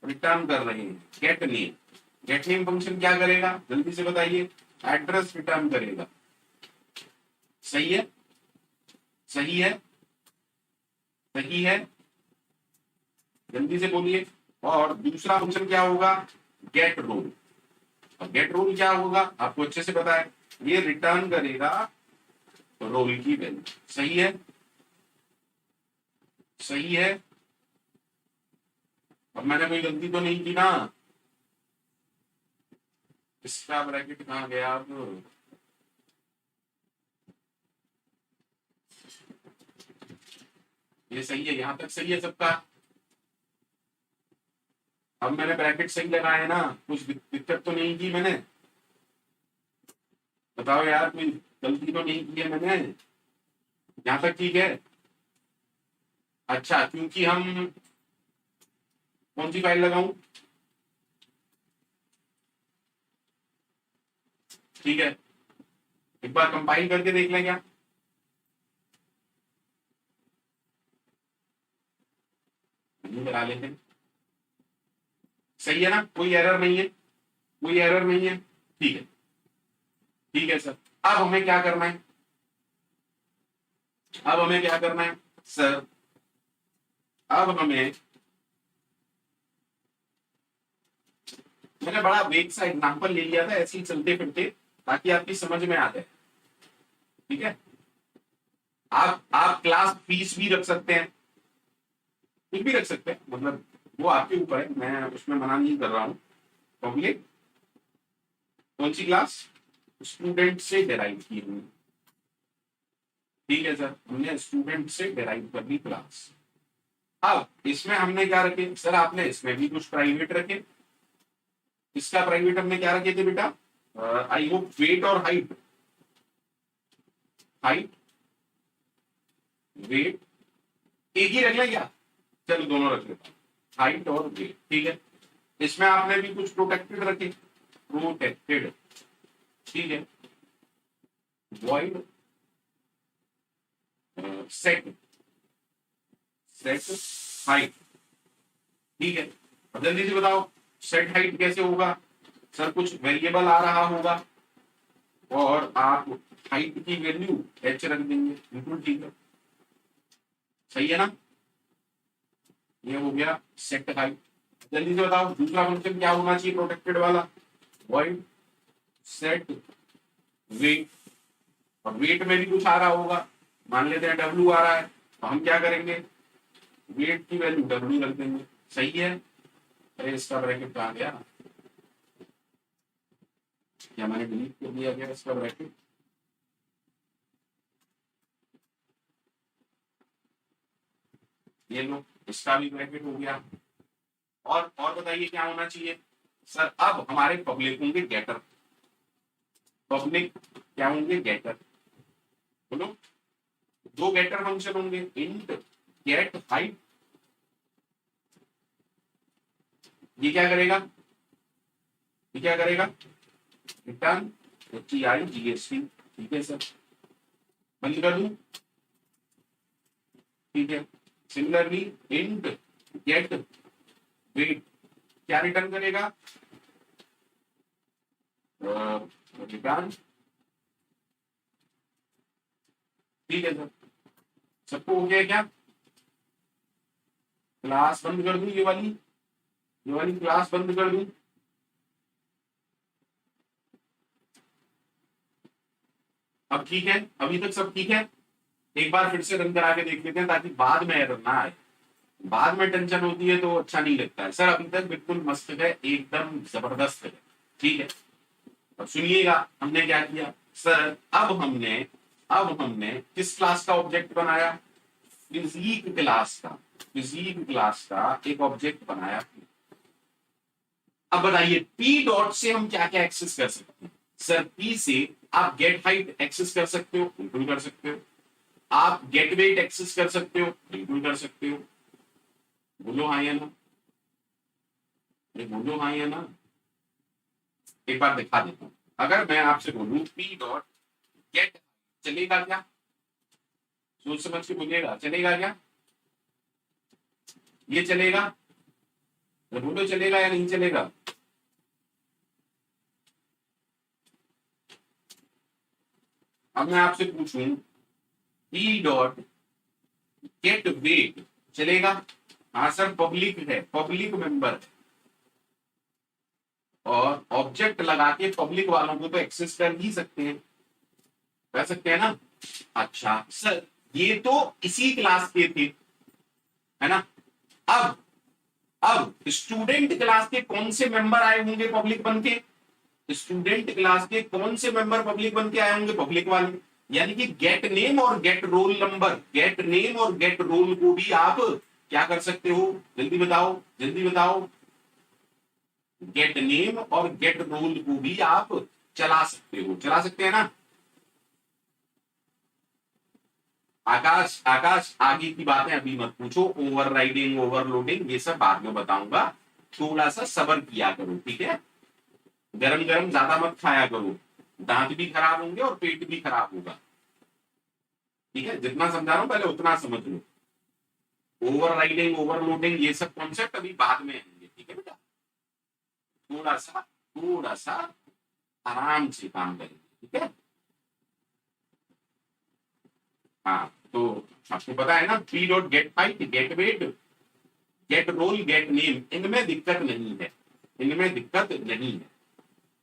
रिटर्न कर रहे हैं। Gate name, gate name function क्या करेगा जल्दी से बताइए? एड्रेस रिटर्न करेगा। सही है, सही है, सही है, जल्दी से बोलिए। और दूसरा फंक्शन क्या होगा? Get roll. और गेट रोल क्या होगा आपको अच्छे से पता है, ये रिटर्न करेगा रोल की वैल्यू। सही है, सही है। अब मैंने कोई गलती तो नहीं की ना? इसका ब्रैकेट कहाँ गया अब? ये सही है, यहां तक सही है सबका? अब मैंने ब्रैकेट सही लगाया है ना, कुछ दिक्कत तो नहीं की मैंने? बताओ यार, कोई गलती तो नहीं की है मैंने? यहां तक ठीक है? अच्छा, क्योंकि हम कौन सी फाइल लगाऊं? ठीक है, एक बार कंपाइल करके देख लें क्या? नहीं, लगा लेते हैं। सही है ना, कोई एरर नहीं है? कोई एरर नहीं है, ठीक है, ठीक है सर। अब हमें क्या करना है, अब हमें क्या करना है सर, अब हमें, मैंने बड़ा वेग सा एग्जांपल ले लिया था ऐसे ही चलते फिरते, ताकि आपकी समझ में आ जाए, ठीक है। आप क्लास फीस भी रख सकते हैं, कुछ भी रख सकते हैं, मतलब वो आपके ऊपर है, मैं उसमें मना नहीं कर रहा हूँ। पब्लिक कौन सी क्लास, स्टूडेंट से डेराइव की हमने, ठीक है सर, हमने स्टूडेंट से डेराइव कर ली क्लास। अब इसमें हमने क्या रखे सर, आपने इसमें भी कुछ प्राइवेट रखे, इसका प्राइवेट हमने क्या रखे थे बेटा, आई होप वेट और हाइट, हाइट वेट एक ही रख लें क्या, चलो दोनों रख लेता हूं, हाइट और वेट, ठीक है। इसमें आपने भी कुछ प्रोटेक्टेड रखे, प्रोटेक्टेड, ठीक है, वॉइड सेट, सेट हाइट, ठीक है। अब जल्दी से बताओ सेट हाइट कैसे होगा सर, कुछ वेरिएबल आ रहा होगा और आप हाइट की वैल्यू एच रख देंगे, बिल्कुल ठीक है, सही है ना, ये हो गया सेट हाइट। जल्दी से बताओ दूसरा फंक्शन क्या होना चाहिए प्रोटेक्टेड वाला, वॉइड सेट वेट, और वेट में भी कुछ आ रहा होगा, मान लेते हैं डब्ल्यू आ रहा है, तो हम क्या करेंगे, वेट की वैल्यू डब्ल्यू रख देंगे, सही है। अरे इसका ब्रैकेट कहाँ गया, क्या मैंने डिलीट कर दिया गया इसका ब्रैकेट, ये लो इसका भी ब्रैकेट हो गया। और बताइए क्या होना चाहिए सर, अब हमारे पब्लिक होंगे गेटर, पब्लिक क्या होंगे गेटर, बोलो, दो गेटर फंक्शन होंगे, इंट गेट हाइट, ये क्या करेगा, ये क्या करेगा, रिटर्न TIGST, ठीक है सर, बंद कर दूं, ठीक है। सिमिलरली इंट गेट वेट क्या रिटर्न करेगा, रिटर्न, ठीक है सर, सबको हो गया क्या, क्लास बंद कर दूं, ये वाली क्लास बंद कर दूं, अब ठीक है, अभी तक सब ठीक है, एक बार फिर से रन करा के देख लेते हैं ताकि बाद में एरर ना आए, बाद में टेंशन होती है तो अच्छा नहीं लगता है। सर अभी तक बिल्कुल मस्त है, एकदम जबरदस्त है, ठीक है। अब सुनिएगा हमने क्या किया सर, अब हमने किस क्लास का ऑब्जेक्ट बनाया, फिजिक क्लास का, फिजिक क्लास का एक ऑब्जेक्ट बनाया। अब बताइए पी डॉट से हम क्या क्या एक्सेस कर सकते हैं सर, पी से आप गेट हाइट एक्सेस कर सकते हो, बिल्कुल कर सकते हो, आप गेट वेट एक्सेस कर सकते हो, बिल्कुल कर सकते हो, बोलो हाँ या ना, अरे बोलो हाँ या ना, एक बार दिखा देता हूं, अगर मैं आपसे बोलूं पी डॉट गेट, चलेगा क्या, सोच समझ के बोलिएगा, चलेगा क्या, ये चलेगा, तो बोलो चलेगा या नहीं चलेगा, अब मैं आपसे पूछूं पी डॉट गेट वेट चलेगा, हाँ सर पब्लिक है, पब्लिक मेंबर है, और ऑब्जेक्ट लगा के पब्लिक वालों को तो एक्सेस कर ही सकते हैं, कर सकते हैं ना। अच्छा सर ये तो इसी क्लास के थे, है ना, अब अब स्टूडेंट क्लास के कौन से मेंबर आए होंगे पब्लिक बन के, स्टूडेंट क्लास के कौन से मेंबर पब्लिक बन के आए होंगे, पब्लिक वाले, यानी कि गेट नेम और get roll number, get name और गेट रोल को भी आप क्या कर सकते हो, जल्दी बताओ, जल्दी बताओ, गेट नेम और गेट रोल को भी आप चला सकते हो, चला सकते हैं ना। आकाश आकाश आगे की बातें अभी मत पूछो, ओवरराइडिंग ओवरलोडिंग ये सब बाद में बताऊंगा, थोड़ा सा सब्र किया करो, ठीक है, गरम गरम ज्यादा मत खाया करो, दांत भी खराब होंगे और पेट भी खराब होगा, ठीक है, जितना समझा रहा हूं पहले उतना समझ लो, ओवर राइडिंग ओवरलोडिंग ये सब कॉन्सेप्ट अभी बाद में आएंगे, ठीक है बेटा, थोड़ा सा थोड़ा सा आराम से काम करेंगे, ठीक है। हाँ, तो आपको पता है ना, P dot get height, get weight, get roll, get name, इनमें दिक्कत नहीं है, इनमें दिक्कत नहीं है।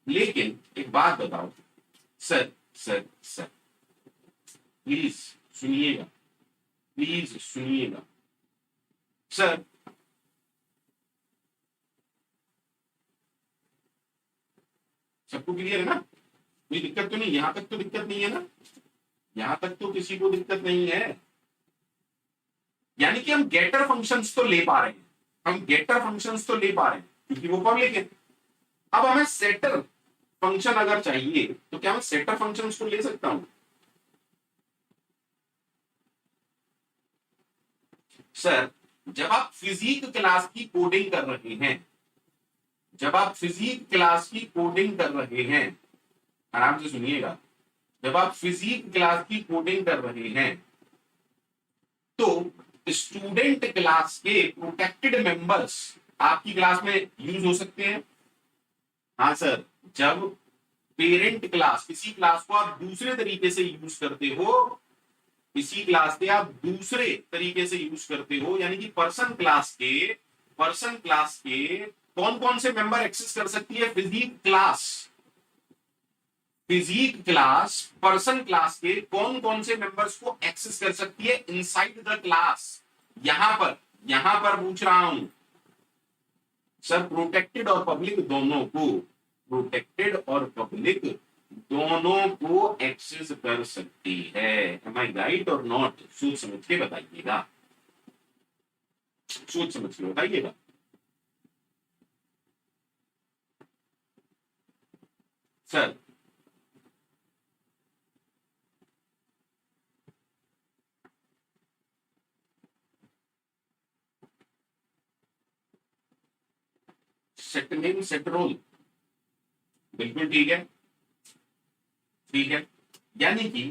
लेकिन एक बात बताओ सर, सर प्लीज सुनिएगा, प्लीज सुनिएगा सर। सबको क्लियर है ना? कोई दिक्कत तो नहीं, यहां तक तो दिक्कत नहीं है ना? यहां तक तो किसी को दिक्कत नहीं है? यानी कि हम गेटर फंक्शंस तो ले पा रहे हैं, हम गेटर फंक्शंस तो ले पा रहे हैं क्योंकि वो पब्लिक है। अब हमें सेटर फंक्शन अगर चाहिए तो क्या मैं सेटर फंक्शंस को ले सकता हूं? सर, जब आप फिजिक क्लास की कोडिंग कर रहे हैं, जब आप फिजिक क्लास की कोडिंग कर रहे हैं, आराम से सुनिएगा, जब आप फिजिक क्लास की कोडिंग कर रहे हैं तो स्टूडेंट क्लास के प्रोटेक्टेड मेंबर्स आपकी क्लास में यूज हो सकते हैं। हाँ सर, जब पेरेंट क्लास, किसी क्लास को आप दूसरे तरीके से यूज करते हो, किसी क्लास के आप दूसरे तरीके से यूज करते हो, यानी कि पर्सन क्लास के कौन कौन से मेंबर एक्सेस कर सकती है physic class? Physic class person class के कौन कौन से मेंबर्स को एक्सेस कर सकती है इनसाइड द क्लास? यहां पर पूछ रहा हूं सर, प्रोटेक्टेड और पब्लिक दोनों को, प्रोटेक्टेड और पब्लिक दोनों को एक्सेस कर सकती है। Am I right or not? सोच समझ के बताइएगा, सोच समझ के बताइएगा। Sir, set name set roll, बिल्कुल ठीक है, ठीक है। यानी कि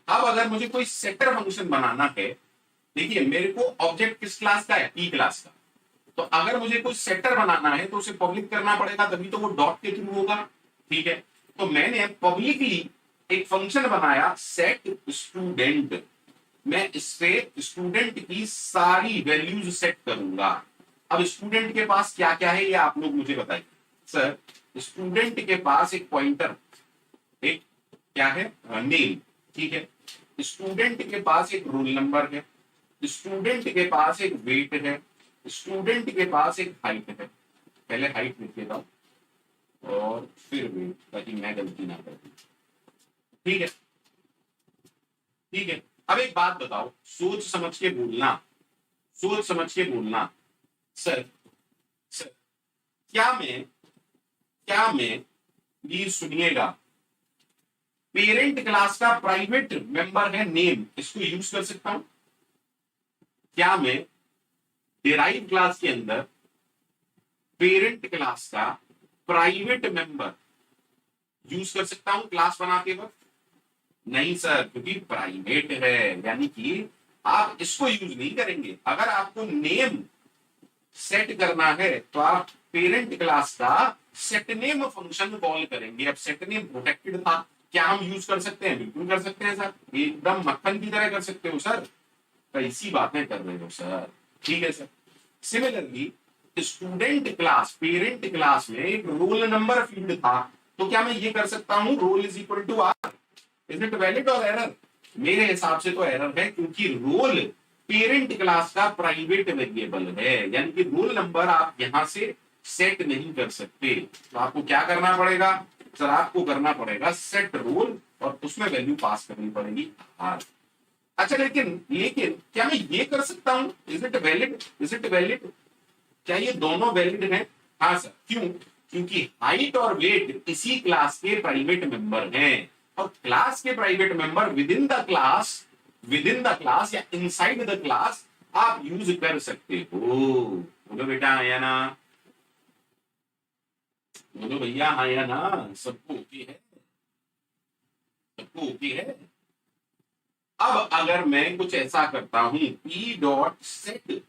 अब अगर मुझे कोई सेटर फंक्शन बनाना है, देखिए मेरे को ऑब्जेक्ट किस क्लास का है? पी क्लास का। तो अगर मुझे कोई सेटर बनाना है तो उसे पब्लिक करना पड़ेगा, तभी तो वो डॉट के थ्रू होगा, ठीक है। तो मैंने पब्लिकली एक फंक्शन बनाया सेट स्टूडेंट, मैं इससे स्टूडेंट की सारी वैल्यूज सेट करूंगा। अब स्टूडेंट के पास क्या क्या है ये आप लोग मुझे बताइए। सर, स्टूडेंट के पास एक पॉइंटर, एक क्या है, नेम, ठीक है। स्टूडेंट के पास एक रोल नंबर है, स्टूडेंट के पास एक वेट है, स्टूडेंट के पास एक हाइट है। पहले हाइट लिख देता हूं और फिर वेट, ताकि मैं गलती ना करूं, ठीक है, ठीक है। अब एक बात बताओ, सोच समझ के बोलना, सोच समझ के बोलना। सर, सर क्या मैं प्लीज सुनिएगा, पेरेंट क्लास का प्राइवेट मेंबर है नेम, इसको यूज कर सकता हूं? क्या मैं डिराइव क्लास के अंदर पेरेंट क्लास का प्राइवेट मेंबर यूज कर सकता हूं क्लास बनाते वक्त? नहीं सर, क्योंकि प्राइवेट है, यानी कि आप इसको यूज नहीं करेंगे। अगर आपको नेम सेट करना है तो आप पेरेंट क्लास का सेट नेम फंक्शन कॉल करेंगे। अब सेट नेम प्रोटेक्टेड था, क्या हम यूज कर सकते हैं? बिल्कुल कर सकते हैं सर, एकदम मक्खन की तरह कर सकते हो सर, कैसी बातें कर रहे हो सर, ठीक है sir. Similarly student class, parent class में एक रोल नंबर फील्ड था, तो क्या मैं ये कर सकता हूं roll is equal to R? Is it valid or error? मेरे हिसाब से तो एरर है, क्योंकि रोल पेरेंट क्लास का प्राइवेट वेरिएबल है, यानी कि रोल नंबर आप यहां से सेट नहीं कर सकते। तो आपको क्या करना पड़ेगा सर? आपको करना पड़ेगा सेट रोल और उसमें वैल्यू पास करनी पड़ेगी आर। अच्छा, लेकिन लेकिन क्या मैं ये कर सकता हूं? Is it valid? Is it valid? क्या ये दोनों वैलिड हैं? हाँ सर। क्यों? क्योंकि हाइट और वेट इसी क्लास के प्राइवेट मेंबर हैं, और क्लास के private member with in the class या इनसाइड द क्लास आप यूज कर सकते हो। बोलो बेटा हाँ या ना? बोलो भैया हाँ या ना? सबको ओके है? सबको ओके है? अब अगर मैं कुछ ऐसा करता हूं, P dot set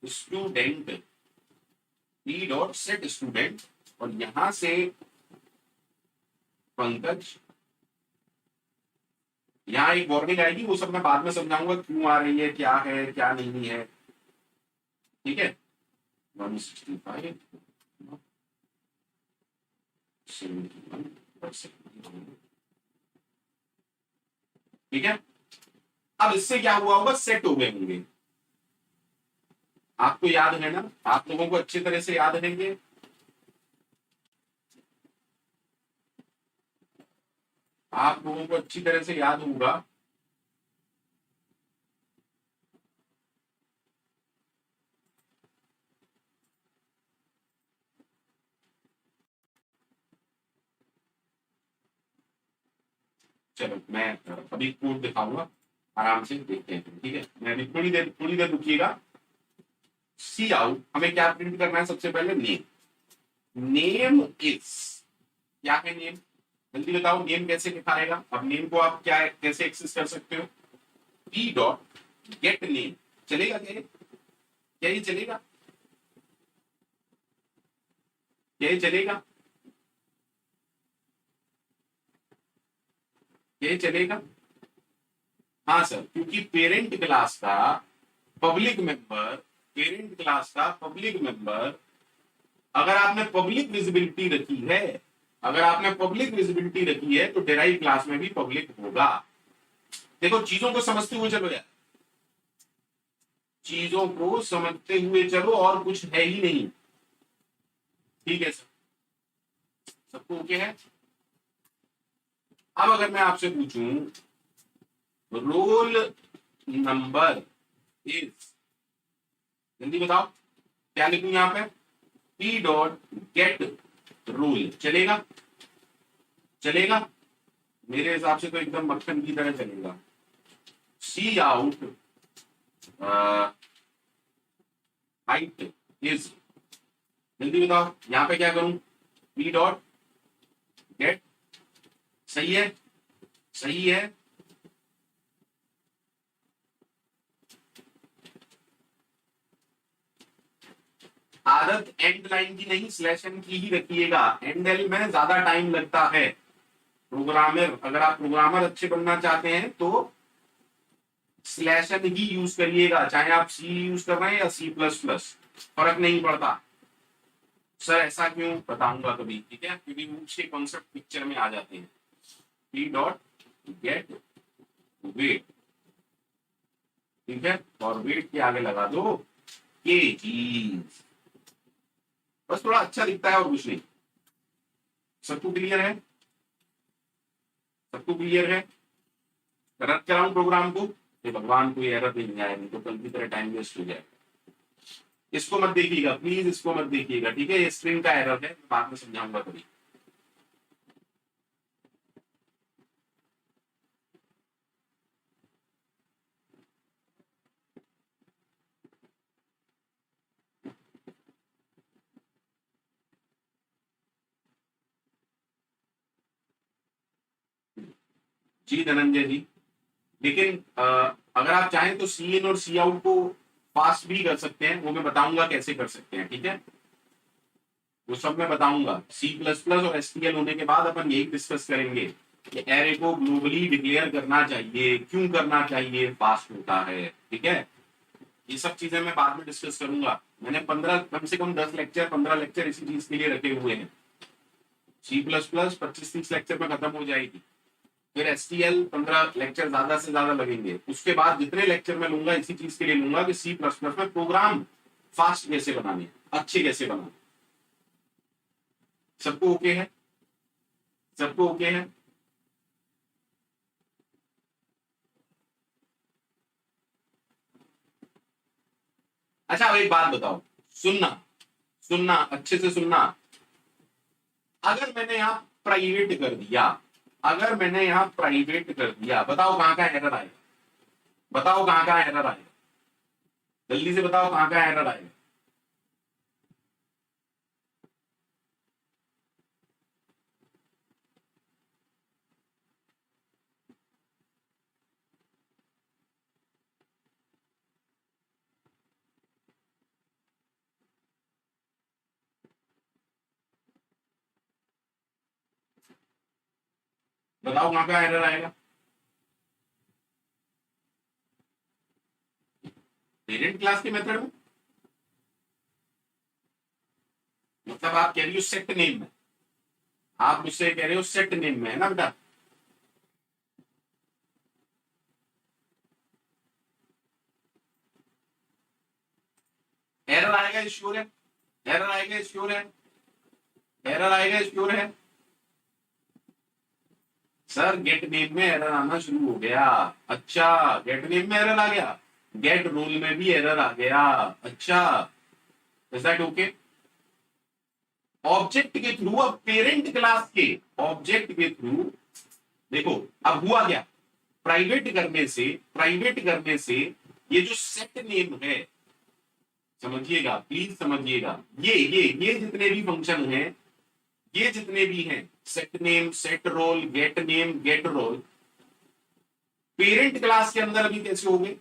student, P dot set student, और यहां से पंकज, यहाँ एक वार्निंग आएगी, वो सब मैं बाद में समझाऊंगा क्यों आ रही है, क्या नहीं है, ठीक है। 165 71%, ठीक है। अब इससे क्या हुआ होगा, सेट हो गए होंगे, आपको याद है ना, आप लोगों को अच्छी तरह से याद रहेंगे। आप लोगों को अच्छी तरह से याद होगा। चलो मैं अभी कोड दिखाऊंगा, आराम से देखते हैं, ठीक है। मैं अभी थोड़ी देर रुकिएगा। सी आउट, हमें क्या प्रिंट करना है, सबसे पहले नेम। नेम इज, क्या है नेम, जल्दी बताओ, नेम कैसे लिखाएगा। अब नेम को आप क्या कैसे एक्सेस कर सकते हो, पी डॉट गेट नेम, चलेगा क्या क्या ये चलेगा, क्या ये चलेगा, क्या ये चलेगा। हाँ सर, क्योंकि पेरेंट क्लास का पब्लिक मेंबर, अगर आपने पब्लिक विजिबिलिटी रखी है, अगर आपने पब्लिक विजिबिलिटी रखी है तो डेराइव क्लास में भी पब्लिक होगा। देखो चीजों को समझते हुए चलो यार, चीजों को समझते हुए चलो, और कुछ है ही नहीं, ठीक है सर, सबको ओके है। अब अगर मैं आपसे पूछूं रोल नंबर इज, जल्दी बताओ क्या लिखूं यहां पे, पी डॉट गेट रोल, चलेगा, चलेगा, मेरे हिसाब से तो एकदम मक्खन की तरह चलेगा। सी आउट हाइट इज, जल्दी बताओ यहां पे क्या करूं, पी डॉट गेट, सही है, सही है। आदत एंड लाइन की नहीं, स्लैश एन की ही रखिएगा, एंड एल में ज्यादा टाइम लगता है। प्रोग्रामर, अगर आप प्रोग्रामर अच्छे बनना चाहते हैं तो स्लैश एन ही यूज करिएगा, चाहे आप सी यूज कर रहे हैं या सी प्लस प्लस, फर्क नहीं पड़ता। सर ऐसा क्यों, बताऊंगा कभी, ठीक है, क्योंकि उसके कॉन्सेप्ट पिक्चर में आ जाते हैं। पी डॉट गेट वेट, ठीक है, और वेट के आगे लगा दो के जी, बस थोड़ा अच्छा दिखता है और कुछ नहीं। सबको क्लियर है, सबको क्लियर है। रन कराऊं प्रोग्राम को, ये भगवान कोई एरर नहीं आए, नहीं तो कल की तरह टाइम वेस्ट हो जाए। इसको मत देखिएगा प्लीज, इसको मत देखिएगा, ठीक है, ये स्क्रीन का एरर है, बाद में समझाऊंगा कभी। जी धनंजय जी, लेकिन अगर आप चाहें तो सी इन और सी आउट को फास्ट भी कर सकते हैं, वो मैं बताऊंगा कैसे कर सकते हैं, ठीक है, वो सब मैं बताऊंगा। सी प्लस प्लस और एसटीएल होने के बाद अपन यही डिस्कस करेंगे कि एरे को ग्लोबली डिक्लेयर करना चाहिए, क्यों करना चाहिए, फास्ट होता है, ठीक है। ये सब चीजें मैं बाद में डिस्कस करूंगा। मैंने 15 कम से कम 10 लेक्चर 15 लेक्चर इसी चीज के लिए रखे हुए हैं। सी प्लस प्लस 25-30 लेक्चर में खत्म हो जाएगी, फिर एसटीएल 15 लेक्चर ज्यादा से ज्यादा लगेंगे, उसके बाद जितने लेक्चर मैं लूंगा इसी चीज के लिए लूंगा कि सी प्लस प्लस में प्रोग्राम फास्ट कैसे बनाने, अच्छे कैसे बनाने। सबको ओके है, सबको ओके है। अच्छा अब एक बात बताओ, सुनना, सुनना अच्छे से सुनना, अगर मैंने यहां प्राइवेट कर दिया, अगर मैंने यहां प्राइवेट कर दिया, बताओ कहां का एरर आएगा, बताओ कहां का एरर आएगा, जल्दी से बताओ कहां का एरर आएगा। बताओ कहां का एरर आएगा? पेरेंट क्लास के मेथड में, मतलब आप कह रही हो सेट नेम में, आप मुझसे कह रहे हो सेट नेम में, है ना बेटा? एरर आएगा, श्योर है? एरर आएगा, श्योर है? एरर आएगा, श्योर है? सर गेट नेम में एरर आना शुरू हो गया। अच्छा, गेट नेम में एरर आ गया, गेट रोल में भी एरर आ गया। अच्छा, इज दैट ओके? ऑब्जेक्ट के थ्रू, अब पेरेंट क्लास के ऑब्जेक्ट के थ्रू देखो अब हुआ क्या, प्राइवेट करने से ये जो सेट नेम है, समझिएगा प्लीज समझिएगा, ये जितने भी फंक्शन हैं, ये जितने भी हैं, set name, set roll, get name, get roll, parent class के अंदर अभी कैसे हो गए?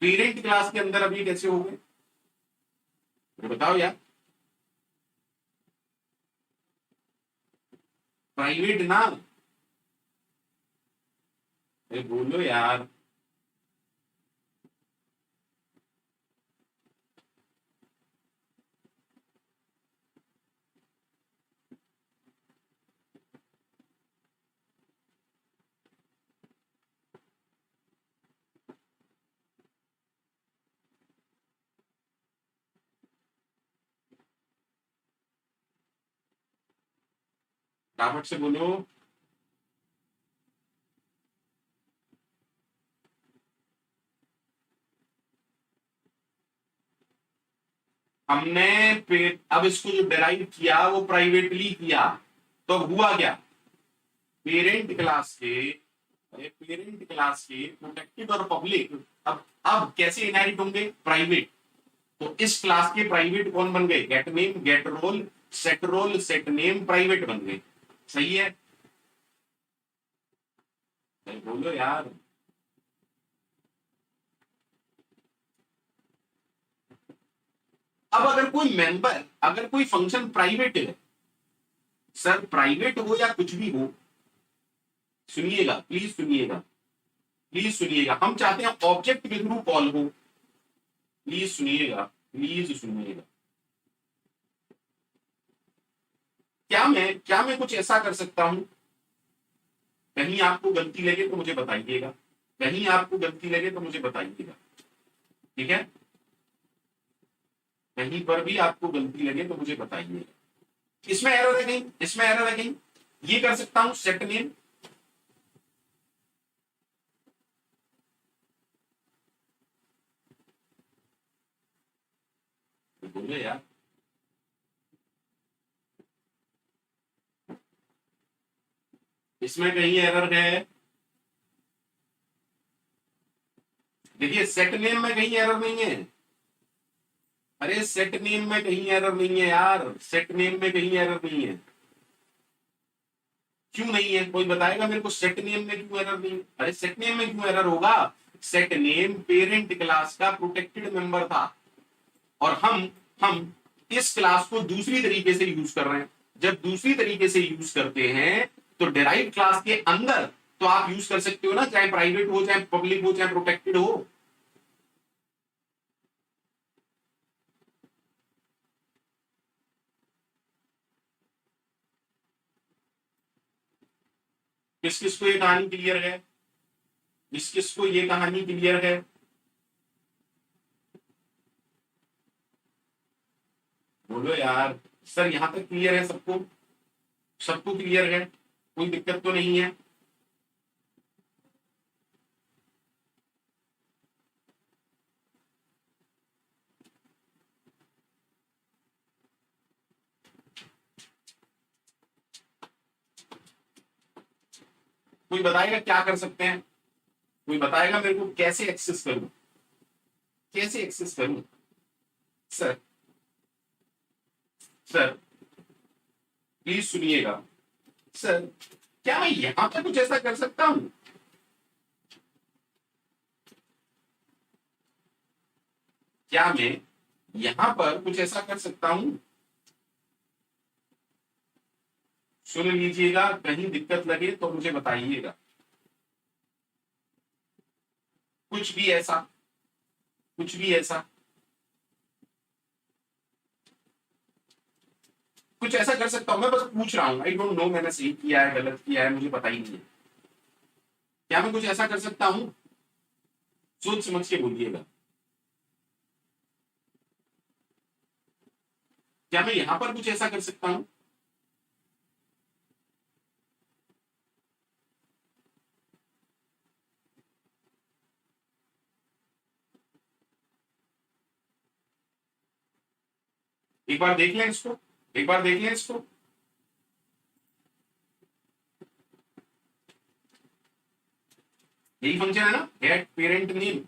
पेरेंट क्लास के अंदर अभी कैसे हो गए, बताओ यार? प्राइवेट ना, अरे बोलो यार। फटाफट से बोलो। हमने अब इसको जो डिराइव किया वो प्राइवेटली किया, तो अब हुआ क्या, पेरेंट क्लास के, पेरेंट क्लास के प्रोटेक्टेड और पब्लिक अब कैसे इनहेरिट होंगे, प्राइवेट। तो इस क्लास के प्राइवेट कौन बन गए, get name, get roll, set name private बन गए। सही है? बोलो यार। अब अगर कोई मेंबर, अगर कोई फंक्शन प्राइवेट है, सर प्राइवेट हो या कुछ भी हो, सुनिएगा प्लीज, सुनिएगा प्लीज, सुनिएगा, हम चाहते हैं ऑब्जेक्ट के थ्रू कॉल हो, प्लीज सुनिएगा, प्लीज सुनिएगा। क्या मैं कुछ ऐसा कर सकता हूं, कहीं आपको गलती लगे तो मुझे बताइएगा, कहीं आपको गलती लगे तो मुझे बताइएगा, ठीक है? कहीं पर भी आपको गलती लगे तो मुझे बताइएगा। इसमें एरर है कहीं, इसमें एरर है कहीं, ये कर सकता हूं सेट नेम, बोलो यार। इसमें कहीं एरर है, देखिए सेट नेम में कहीं एरर नहीं है, अरे सेट नेम में कहीं एरर नहीं है यार, सेट नेम में कहीं एरर नहीं है। क्यों नहीं है, कोई बताएगा मेरे को, सेट नेम में क्यों एरर नहीं है? अरे सेट नेम में क्यों एरर होगा, सेट नेम पेरेंट क्लास का प्रोटेक्टेड मेंबर था, और हम इस क्लास को दूसरी तरीके से यूज कर रहे हैं। जब दूसरी तरीके से यूज करते हैं तो डिराइव क्लास के अंदर तो आप यूज कर सकते हो ना, चाहे प्राइवेट हो, चाहे पब्लिक हो, चाहे प्रोटेक्टेड हो। किस किस को ये कहानी क्लियर है, किस किस को ये कहानी क्लियर है? बोलो यार। सर यहां तक क्लियर है सबको, सबको क्लियर है, कोई दिक्कत तो नहीं है? कोई बताएगा क्या कर सकते हैं, कोई बताएगा मेरे को कैसे एक्सेस करूं, कैसे एक्सेस करूं? सर, सर प्लीज सुनिएगा, सर क्या मैं यहां पे कुछ ऐसा कर सकता हूं, क्या मैं यहां पर कुछ ऐसा कर सकता हूं? सुन लीजिएगा, कहीं दिक्कत लगे तो मुझे बताइएगा। कुछ भी ऐसा, कुछ भी ऐसा, कुछ ऐसा कर सकता हूं मैं, बस पूछ रहा हूं। आई डोंट नो मैंने सही किया है गलत किया है, मुझे पता ही नहीं है। क्या मैं कुछ ऐसा कर सकता हूं? सोच समझ के बोलिएगा। क्या मैं यहां पर कुछ ऐसा कर सकता हूं? एक बार देख लें इसको, एक बार देख लें इसको। यही फंक्शन है ना, गेट पेरेंट नेम।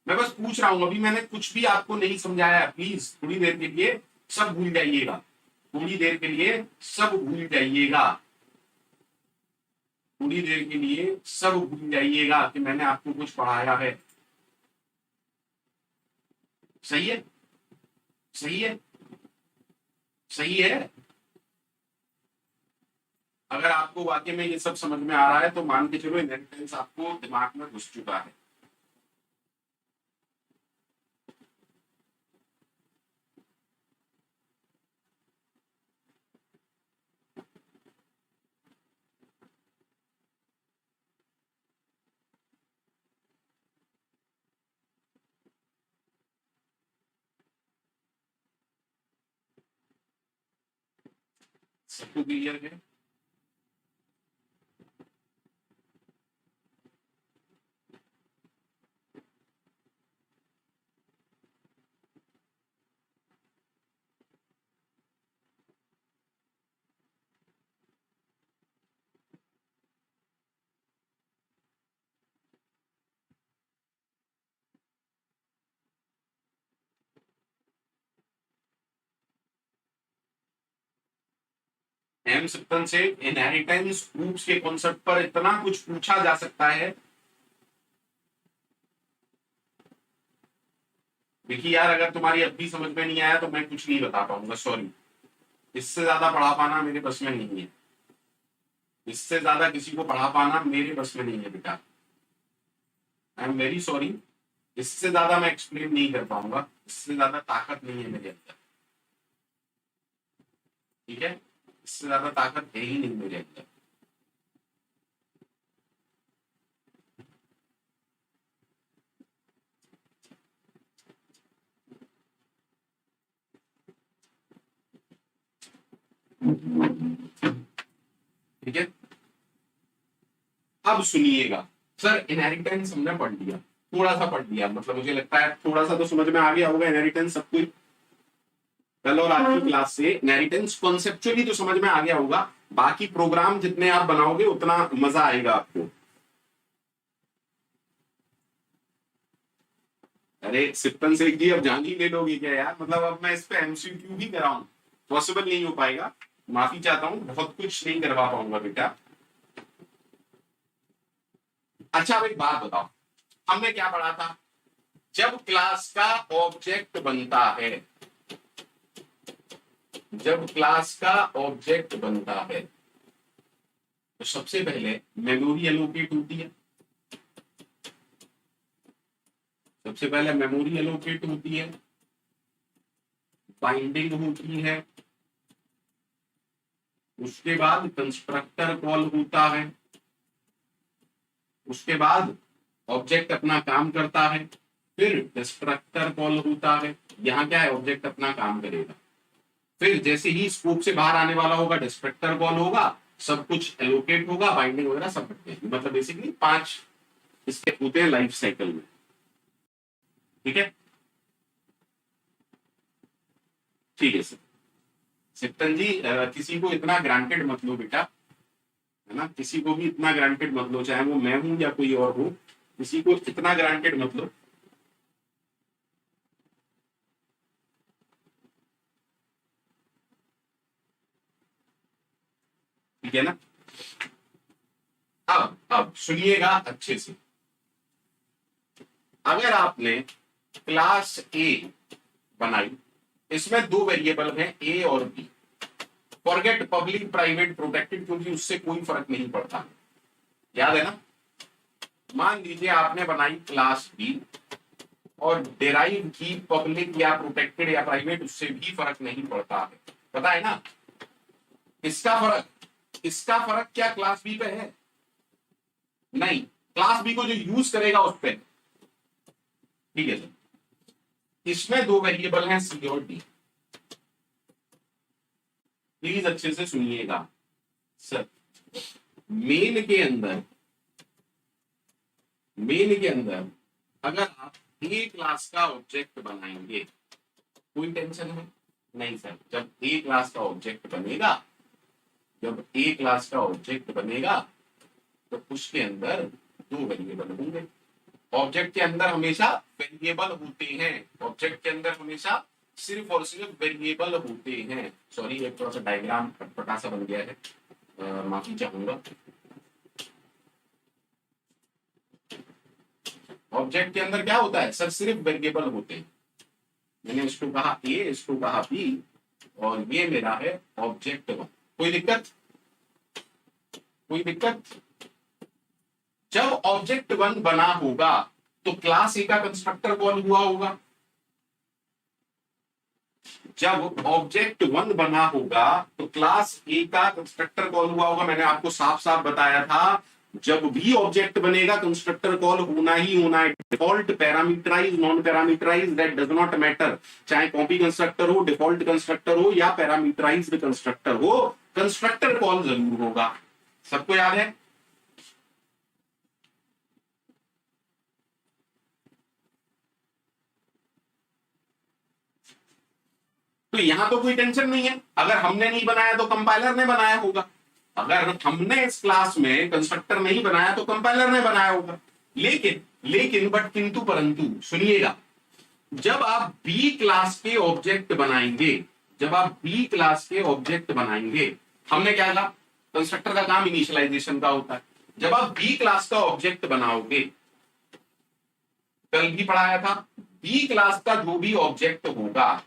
मैं बस पूछ रहा हूं, अभी मैंने कुछ भी आपको नहीं समझाया। प्लीज थोड़ी देर के लिए सब भूल जाइएगा, थोड़ी देर के लिए सब भूल जाइएगा, थोड़ी देर के लिए सब भूल जाइएगा कि मैंने आपको कुछ पढ़ाया है। सही है, सही है, सही है। अगर आपको वाकई में ये सब समझ में आ रहा है तो मान के चलो इनहेरिटेंस आपको दिमाग में घुस चुका है। सबको क्लियर है? एम सिप्टन से इनहेरिटेंस ग्रुप्स के कॉन्सेप्ट पर इतना कुछ पूछा जा सकता है। देखिए यार, अगर तुम्हारी अब भी समझ में नहीं आया तो मैं कुछ नहीं बता पाऊंगा, सॉरी। इससे ज्यादा पढ़ा पाना मेरे बस में नहीं है, इससे ज्यादा किसी को पढ़ा पाना मेरे बस में नहीं है बेटा। I am very sorry. इससे ज्यादा मैं एक्सप्लेन नहीं कर पाऊंगा, इससे ज्यादा ताकत नहीं है मेरे अंदर। ठीक है, इससे ज्यादा ताकत है ही नहीं मेरे अंदर। ठीक है, अब सुनिएगा। सर इनहेरिटेंस हमने पढ़ लिया, थोड़ा सा पढ़ लिया, मतलब मुझे लगता है थोड़ा सा तो समझ में आ गया होगा इनहेरिटेंस सब कुछ। कल और आज की क्लास से इनहेरिटेंस कॉन्सेप्चुअली तो समझ में आ गया होगा। बाकी प्रोग्राम जितने आप बनाओगे उतना मजा आएगा आपको। अरे सिप्टन शेख जी, अब जान ही ले लोगे क्या यार? मतलब अब मैं इस पे एमसीक्यू भी कराऊं, पॉसिबल नहीं हो पाएगा। माफी चाहता हूँ, बहुत कुछ नहीं करवा पाऊंगा बेटा। अच्छा अब एक बात बताओ, हमने क्या पढ़ा था? जब क्लास का ऑब्जेक्ट बनता है, जब क्लास का ऑब्जेक्ट बनता है तो सबसे पहले मेमोरी एलोकेट होती है। सबसे पहले मेमोरी एलोकेट होती है, बाइंडिंग होती है, उसके बाद कंस्ट्रक्टर कॉल होता है, उसके बाद ऑब्जेक्ट अपना काम करता है, फिर डिस्ट्रक्टर कॉल होता है। यहाँ क्या है, ऑब्जेक्ट अपना काम करेगा, फिर जैसे ही स्कोप से बाहर आने वाला होगा डिस्ट्रक्टर कॉल होगा, सब कुछ एलोकेट होगा, बाइंडिंग वगैरह सब हटते हैं। मतलब बेसिकली 5 स्टेप होते हैं लाइफ साइकिल में। ठीक है, ठीक है सर। सिप्टन जी, किसी को इतना ग्रांटेड मत लो बेटा, है ना? किसी को भी इतना ग्रांटेड मत लो, चाहे वो मैं हूं या कोई और हो, किसी को इतना ग्रांटेड मत लो। ठीक है ना? अब सुनिएगा अच्छे से। अगर आपने क्लास ए बनाई, इसमें 2 वेरिएबल हैं, ए और B. Forget public private protected, क्योंकि उससे कोई फर्क नहीं पड़ता, याद है ना। मान लीजिए आपने बनाई क्लास बी और डेराइव की पब्लिक या प्रोटेक्टेड या प्राइवेट, उससे भी फर्क नहीं पड़ता है, पता है ना। इसका फर्क क्या क्लास बी पे है? नहीं, क्लास बी को जो यूज करेगा उस पे, ठीक है सर। इसमें दो वेरिएबल हैं सी और डी, प्लीज अच्छे से सुनिएगा सर। मेन के अंदर अगर आप ए क्लास का ऑब्जेक्ट बनाएंगे, कोई टेंशन है नहीं सर। जब ए क्लास का ऑब्जेक्ट बनेगा तो उसके अंदर दो वेरिएबल होंगे। ऑब्जेक्ट के अंदर हमेशा वेरिएबल होते हैं, ऑब्जेक्ट के अंदर हमेशा सिर्फ और सिर्फ वेरिएबल होते हैं। सॉरी, एक थोड़ा सा डायग्राम अटपटा सा बन गया है, माफी चाहूंगा। ऑब्जेक्ट के अंदर क्या होता है सर? सिर्फ वेरिएबल होते हैं। मैंने इसको कहा ए, इसको कहा बी, और ये मेरा है ऑब्जेक्ट वन। कोई दिक्कत? जब ऑब्जेक्ट वन बना होगा तो क्लास ए का कंस्ट्रक्टर कॉल हुआ होगा। जब ऑब्जेक्ट वन बना होगा तो क्लास ए का कंस्ट्रक्टर कॉल हुआ होगा। मैंने आपको साफ साफ बताया था, जब भी ऑब्जेक्ट बनेगा कंस्ट्रक्टर कॉल होना ही होना है। Default, parameterise, non parameterise, that does not matter. चाहे कॉपी कंस्ट्रक्टर हो, डिफॉल्ट कंस्ट्रक्टर हो या पैरामीटराइज्ड कंस्ट्रक्टर हो, कंस्ट्रक्टर कॉल जरूर होगा। सबको याद है? तो यहां तो कोई टेंशन नहीं है। अगर हमने नहीं बनाया तो कंपाइलर ने बनाया होगा। अगर हमने इस क्लास में कंस्ट्रक्टर नहीं बनाया तो कंपाइलर ने बनाया होगा। लेकिन बट किंतु परंतु सुनिएगा, जब आप बी क्लास के ऑब्जेक्ट बनाएंगे, हमने क्या कहा? कंस्ट्रक्टर का काम इनिशियलाइजेशन का होता है। जब आप बी क्लास का ऑब्जेक्ट बनाओगे, कल भी पढ़ाया था, बी क्लास का जो भी ऑब्जेक्ट होगा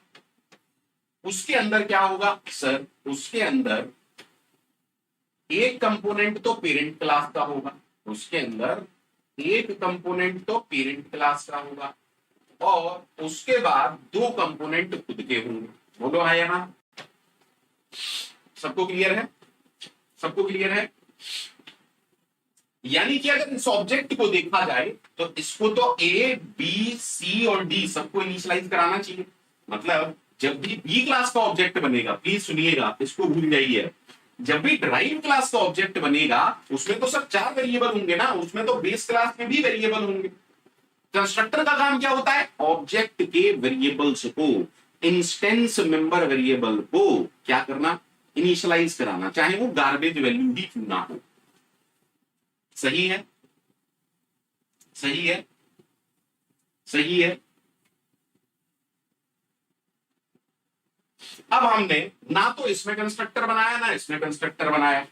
उसके अंदर क्या होगा सर? उसके अंदर एक कंपोनेंट तो पेरेंट क्लास का होगा, और उसके बाद दो कंपोनेंट खुद के होंगे। बोलो हाँ या ना? सबको क्लियर है? यानी कि अगर इस ऑब्जेक्ट को देखा जाए तो इसको तो ए, बी, सी और डी सबको इनिशियलाइज कराना चाहिए। मतलब जब भी बी क्लास का ऑब्जेक्ट बनेगा, प्लीज सुनिएगा, इसको भूल जाइए, जब भी ड्राइव क्लास का ऑब्जेक्ट बनेगा उसमें तो सब 4 वेरिएबल होंगे ना, उसमें तो बेस क्लास में भी वेरिएबल होंगे। कंस्ट्रक्टर का काम क्या होता है? ऑब्जेक्ट के वेरिएबल्स को, इंस्टेंस मेंबर वेरिएबल को क्या करना? इनिशियलाइज कराना, चाहे वो गार्बेज वैल्यू ही क्यों ना हो। सही है? अब हमने ना तो इसमें कंस्ट्रक्टर बनाया ना इसमें कंस्ट्रक्टर बनाया,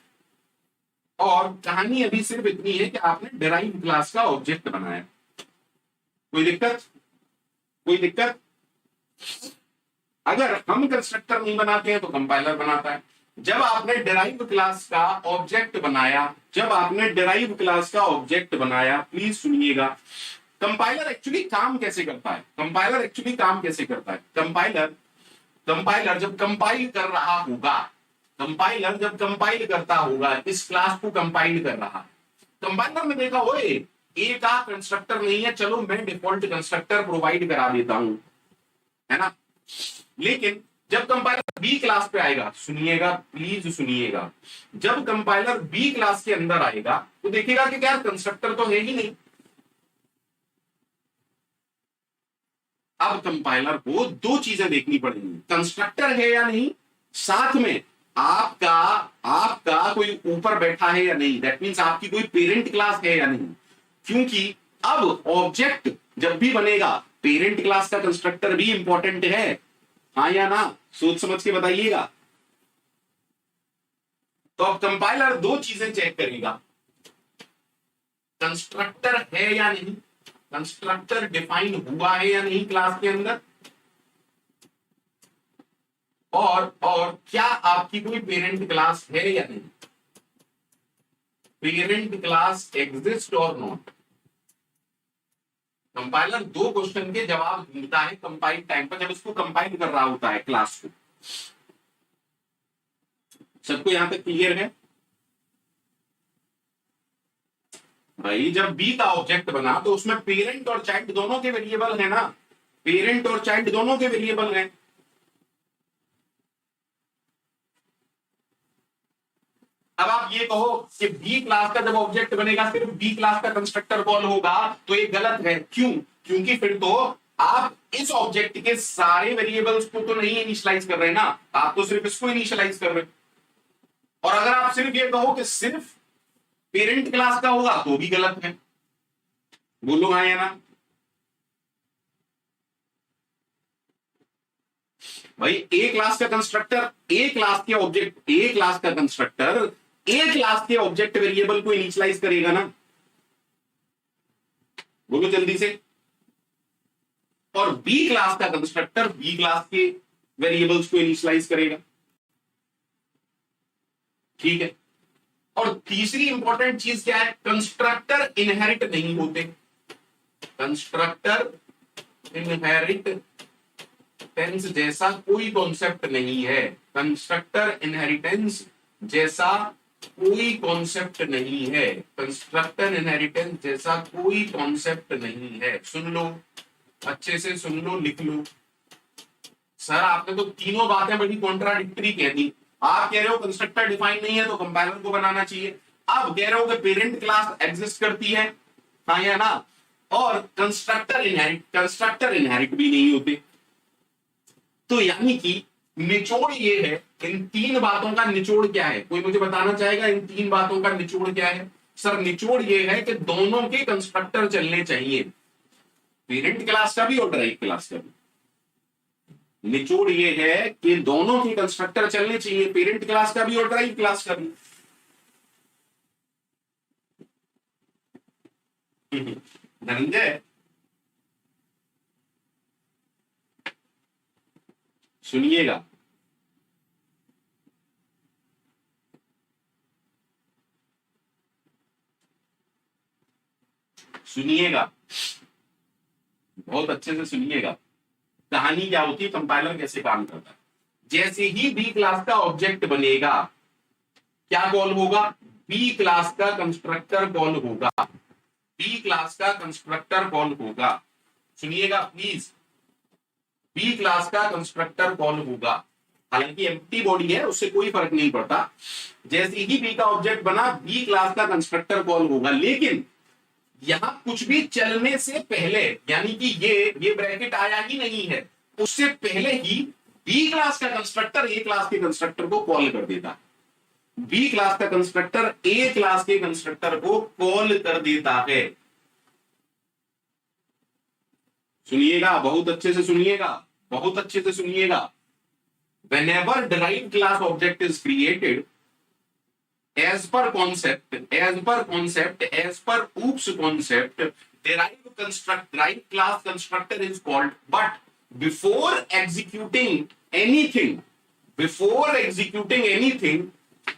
और कहानी अभी सिर्फ इतनी है कि आपने डिराइव क्लास का ऑब्जेक्ट बनाया। कोई दिक्कत? अगर हम कंस्ट्रक्टर नहीं बनाते हैं तो कंपाइलर बनाता है। जब आपने डिराइव क्लास का ऑब्जेक्ट बनाया, प्लीज सुनिएगा, कंपाइलर एक्चुअली काम कैसे करता है? कंपाइलर जब कंपाइल करता होगा, इस क्लास को कंपाइल कर रहा है, कंपाइलर ने देखा ओए ए का कंस्ट्रक्टर नहीं है, चलो मैं डिफॉल्ट कंस्ट्रक्टर प्रोवाइड करा देता हूं, है ना। लेकिन जब कंपाइलर बी क्लास पे आएगा, प्लीज सुनिएगा, जब कंपाइलर बी क्लास के अंदर आएगा तो देखेगा कि क्या कंस्ट्रक्टर तो है ही नहीं। अब कंपाइलर को दो चीजें देखनी पड़ेंगी, कंस्ट्रक्टर है या नहीं, साथ में आपका कोई ऊपर बैठा है या नहीं, दैट मींस आपकी कोई पेरेंट क्लास है या नहीं। क्योंकि अब ऑब्जेक्ट जब भी बनेगा पेरेंट क्लास का कंस्ट्रक्टर भी इंपॉर्टेंट है, हाँ या ना? सोच समझ के बताइएगा। तो अब कंपाइलर दो चीजें चेक करेगा, कंस्ट्रक्टर है या नहीं, कंस्ट्रक्टर डिफाइन हुआ है या नहीं क्लास के अंदर, और क्या आपकी कोई पेरेंट क्लास है या नहीं, पेरेंट क्लास एग्जिस्ट और नॉट। कंपाइलर दो क्वेश्चन के जवाब ढूंढता है कंपाइल टाइम पर, जब इसको कंपाइल कर रहा होता है क्लास को। सबको यहां तक क्लियर है भाई? जब बी का ऑब्जेक्ट बना तो उसमें पेरेंट और चाइल्ड दोनों के वेरिएबल है ना, पेरेंट और चाइल्ड दोनों के वेरिएबल हैं। अब आप ये कहो कि बी क्लास का जब ऑब्जेक्ट बनेगा सिर्फ बी क्लास का कंस्ट्रक्टर कॉल होगा, तो ये गलत है। क्यों? क्योंकि फिर तो आप इस ऑब्जेक्ट के सारे वेरिएबल्स को तो नहीं इनिशियलाइज कर रहे ना, आप तो सिर्फ इसको इनिशियलाइज कर रहे। और अगर आप सिर्फ ये कहो कि सिर्फ पेरेंट क्लास का होगा तो भी गलत है। बोलो हाँ या ना? भाई ए क्लास का कंस्ट्रक्टर ए क्लास के ऑब्जेक्ट, ए क्लास का कंस्ट्रक्टर ए क्लास के ऑब्जेक्ट वेरिएबल को इनिशियलाइज करेगा ना। बोलो जल्दी से। और बी क्लास का कंस्ट्रक्टर बी क्लास के वेरिएबल्स को इनिशियलाइज करेगा। ठीक है। और तीसरी इंपॉर्टेंट चीज क्या है? कंस्ट्रक्टर इनहेरिट नहीं होते। कंस्ट्रक्टर इनहेरिटेंस जैसा कोई कॉन्सेप्ट नहीं है। कंस्ट्रक्टर इनहेरिटेंस जैसा कोई कॉन्सेप्ट नहीं है। कंस्ट्रक्टर इनहेरिटेंस जैसा कोई कॉन्सेप्ट नहीं है। सुन लो, अच्छे से सुन लो, लिख लो। सर आपने तो तीनों बातें बड़ी कॉन्ट्राडिक्टरी कह दी। आप कह रहे हो कंस्ट्रक्टर डिफाइन नहीं है तो कंपाइलर को बनाना चाहिए, अब कह रहे हो कि पेरेंट क्लास एग्जिस्ट करती है, हाँ या ना, और कंस्ट्रक्टर इनहेरिट भी नहीं होते। तो यानी कि निचोड़ ये है, इन तीन बातों का निचोड़ क्या है? कोई मुझे बताना चाहेगा इन तीन बातों का निचोड़ क्या है? सर निचोड़ ये है कि दोनों के कंस्ट्रक्टर चलने चाहिए, पेरेंट क्लास का भी और ड्राइव क्लास का भी। निचोड़ ये है कि दोनों के कंस्ट्रक्टर चलने चाहिए, पेरेंट क्लास का भी और ड्राइव क्लास का भी। धनंजय सुनिएगा, सुनिएगा, बहुत अच्छे से सुनिएगा। कहानी क्या होती है, कंपाइलर कैसे काम करता है। जैसे ही बी क्लास का ऑब्जेक्ट बनेगा क्या कॉल होगा? बी क्लास का कंस्ट्रक्टर कॉल होगा। बी क्लास का कंस्ट्रक्टर कॉल होगा, सुनिएगा प्लीज। बी क्लास का कंस्ट्रक्टर कॉल होगा, हालांकि एम्प्टी बॉडी है उससे कोई फर्क नहीं पड़ता। जैसे ही बी का ऑब्जेक्ट बना बी क्लास का कंस्ट्रक्टर कॉल होगा, लेकिन यहां कुछ भी चलने से पहले, यानी कि ये ब्रैकेट आया ही नहीं है, उससे पहले ही बी क्लास का कंस्ट्रक्टर ए क्लास के कंस्ट्रक्टर को कॉल कर देता। बी क्लास का कंस्ट्रक्टर ए क्लास के कंस्ट्रक्टर को कॉल कर देता है। सुनिएगा, बहुत अच्छे से सुनिएगा, बहुत अच्छे से सुनिएगा। whenever derived class object is created, as per concept, as per OOPS concept, derived class constructor is called, but before executing anything,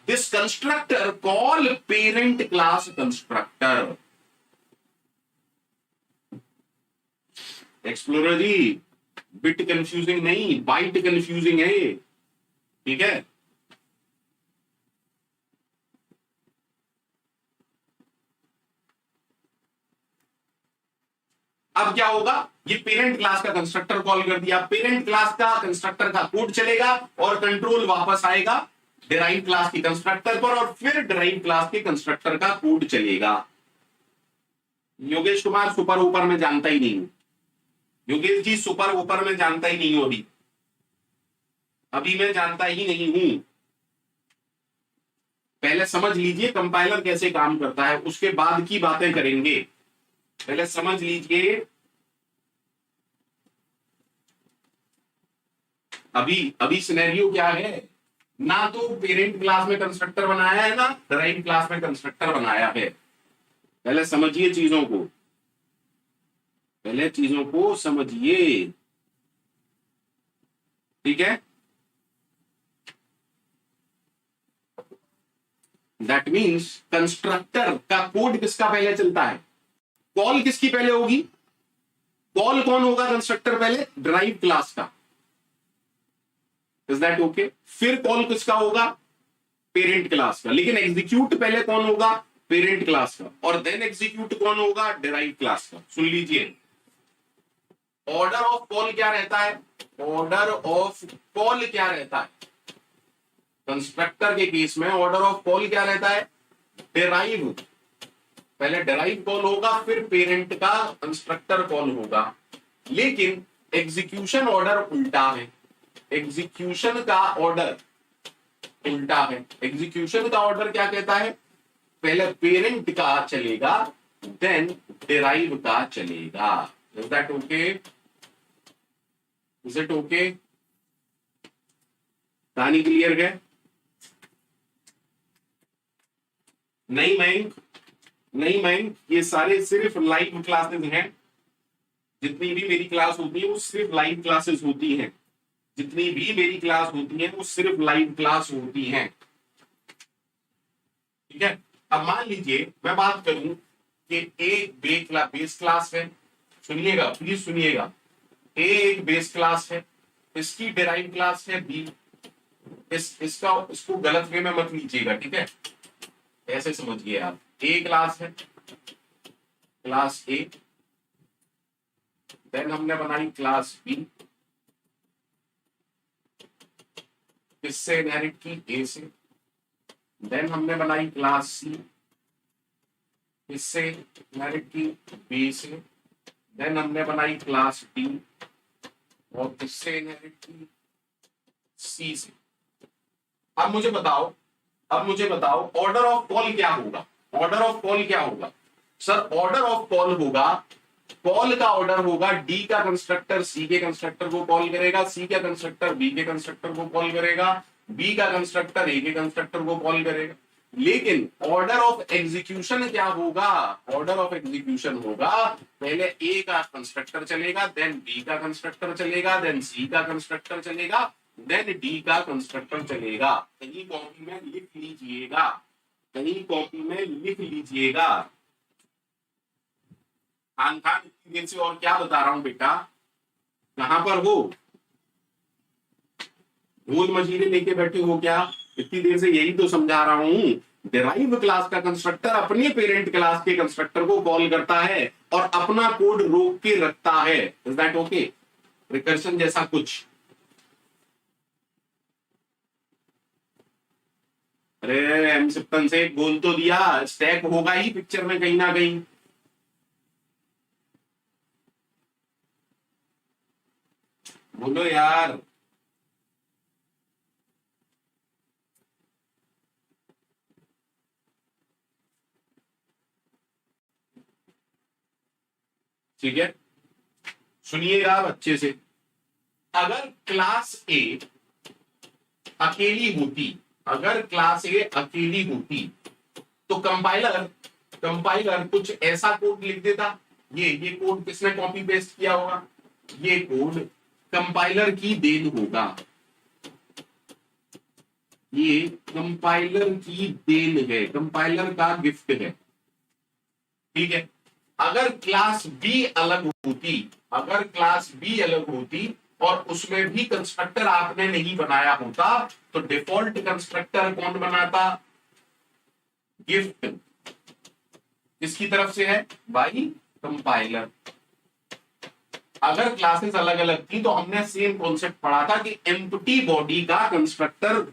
this constructor call parent class constructor। Explorer ji bit confusing नहीं, बाइट कंफ्यूजिंग है ये, ठीक है। अब क्या होगा? ये पेरेंट क्लास का कंस्ट्रक्टर कॉल कर दिया, पेरेंट क्लास का कंस्ट्रक्टर का कोड चलेगा और कंट्रोल वापस आएगा डिराइव क्लास की कंस्ट्रक्टर पर, और फिर डिराइव क्लास के कंस्ट्रक्टर का कोड चलेगा। योगेश कुमार सुपर ऊपर में जानता ही नहीं हूं, योगेश जी सुपर ऊपर में जानता ही नहीं हूं, अभी मैं जानता ही नहीं हूं। पहले समझ लीजिए कंपाइलर कैसे काम करता है, उसके बाद की बातें करेंगे। पहले समझ लीजिए, अभी सिनेरियो क्या है, ना तो पेरेंट क्लास में कंस्ट्रक्टर बनाया है ना डिराइव क्लास में कंस्ट्रक्टर बनाया है। पहले समझिए चीजों को, पहले चीजों को समझिए, ठीक है। दैट मीन्स कंस्ट्रक्टर का कोड किसका पहले चलता है, कॉल किसकी पहले होगी, कॉल कौन होगा कंस्ट्रक्टर पहले, ड्राइव क्लास का। Is that okay? फिर कॉल किसका होगा, पेरेंट क्लास का। लेकिन एग्जीक्यूट पहले कौन होगा, पेरेंट क्लास का, और देन एग्जीक्यूट कौन होगा, डिराइव क्लास का। सुन लीजिए, ऑर्डर ऑफ कॉल क्या रहता है, ऑर्डर ऑफ कॉल क्या रहता है कंस्ट्रक्टर के केस में, ऑर्डर ऑफ कॉल क्या रहता है, डिराइव, पहले डिराइव कॉल होगा फिर पेरेंट का कंस्ट्रक्टर कॉल होगा। लेकिन एग्जीक्यूशन ऑर्डर उल्टा है, एग्जीक्यूशन का ऑर्डर उल्टा है। एग्जीक्यूशन का ऑर्डर क्या कहता है, पहले पेरेंट का चलेगा देन डिराइव का चलेगा। Is that okay, is it okay? कहानी क्लियर है? नहीं मैंक, नहीं मैंक, ये सारे सिर्फ लाइव क्लासेस हैं। जितनी भी मेरी क्लास होती है वो सिर्फ लाइव क्लासेस होती हैं, जितनी भी मेरी क्लास होती है वो सिर्फ लाइव क्लास होती हैं। ठीक है? अब मान लीजिए मैं बात करूं कि एक बेस क्लास है, सुनिएगा प्लीज सुनिएगा, ए एक बेस क्लास है, इसकी डिराइव क्लास है बी। इसको गलत वे में मत लीजिएगा, ठीक है? ऐसे समझिए आप, ए क्लास है, क्लास ए, देन हमने बनाई क्लास बी, इससे इनहेरिट की ए से, देन हमने बनाई क्लास सी, इससे इनहेरिट की बी से, देन हमने बनाई क्लास डी और इससे इनहेरिट की सी से। अब मुझे बताओ ऑर्डर ऑफ कॉल क्या होगा, ऑर्डर ऑफ कॉल क्या होगा सर? ऑर्डर ऑफ कॉल होगा, कॉल का ऑर्डर होगा, डी का कंस्ट्रक्टर सी के कंस्ट्रक्टर को कॉल करेगा, सी का कंस्ट्रक्टर बी के कंस्ट्रक्टर को कॉल करेगा, बी का कंस्ट्रक्टर ए के कंस्ट्रक्टर को कॉल करेगा। लेकिन ऑर्डर ऑफ एग्जीक्यूशन क्या होगा, ऑर्डर ऑफ एग्जीक्यूशन होगा, पहले ए का कंस्ट्रक्टर चलेगा, देन बी का कंस्ट्रक्टर चलेगा, देन सी का कंस्ट्रक्टर चलेगा, देन डी का कंस्ट्रक्टर चलेगा। कहीं कॉपी में लिख लीजिएगा, कहीं कॉपी में लिख लीजिएगा। खान खान इतनी देर से और क्या बता रहा हूं बेटा, कहां पर हो, ढोल मशीनें लेके बैठे हो क्या? इतनी देर से यही तो समझा रहा हूं, डिराइव क्लास का कंस्ट्रक्टर अपने पेरेंट क्लास के कंस्ट्रक्टर को कॉल करता है और अपना कोड रोक के रखता है। Is that okay? रिकर्शन जैसा कुछ। अरे एमसिप्टन से बोल तो दिया, स्टैक होगा ही पिक्चर में कहीं ना कहीं। बोलो यार, ठीक है? सुनिएगा आप अच्छे से, अगर क्लास ए अकेली होती, अगर क्लास ए अकेली होती तो कंपाइलर कुछ ऐसा कोड लिख देता। ये कोड किसने कॉपी पेस्ट किया होगा, ये कोड कंपाइलर की देन होगा, ये कंपाइलर की देन है, कंपाइलर का गिफ्ट है। ठीक है? अगर क्लास बी अलग होती, अगर क्लास बी अलग होती और उसमें भी कंस्ट्रक्टर आपने नहीं बनाया होता तो डिफॉल्ट कंस्ट्रक्टर कौन बनाता, गिफ्ट। किसकी तरफ से है, बाई कंपाइलर। अगर क्लासेस अलग अलग थी तो हमने सेम कॉन्सेप्ट पढ़ा था कि एम्प्टी बॉडी का कंस्ट्रक्टर,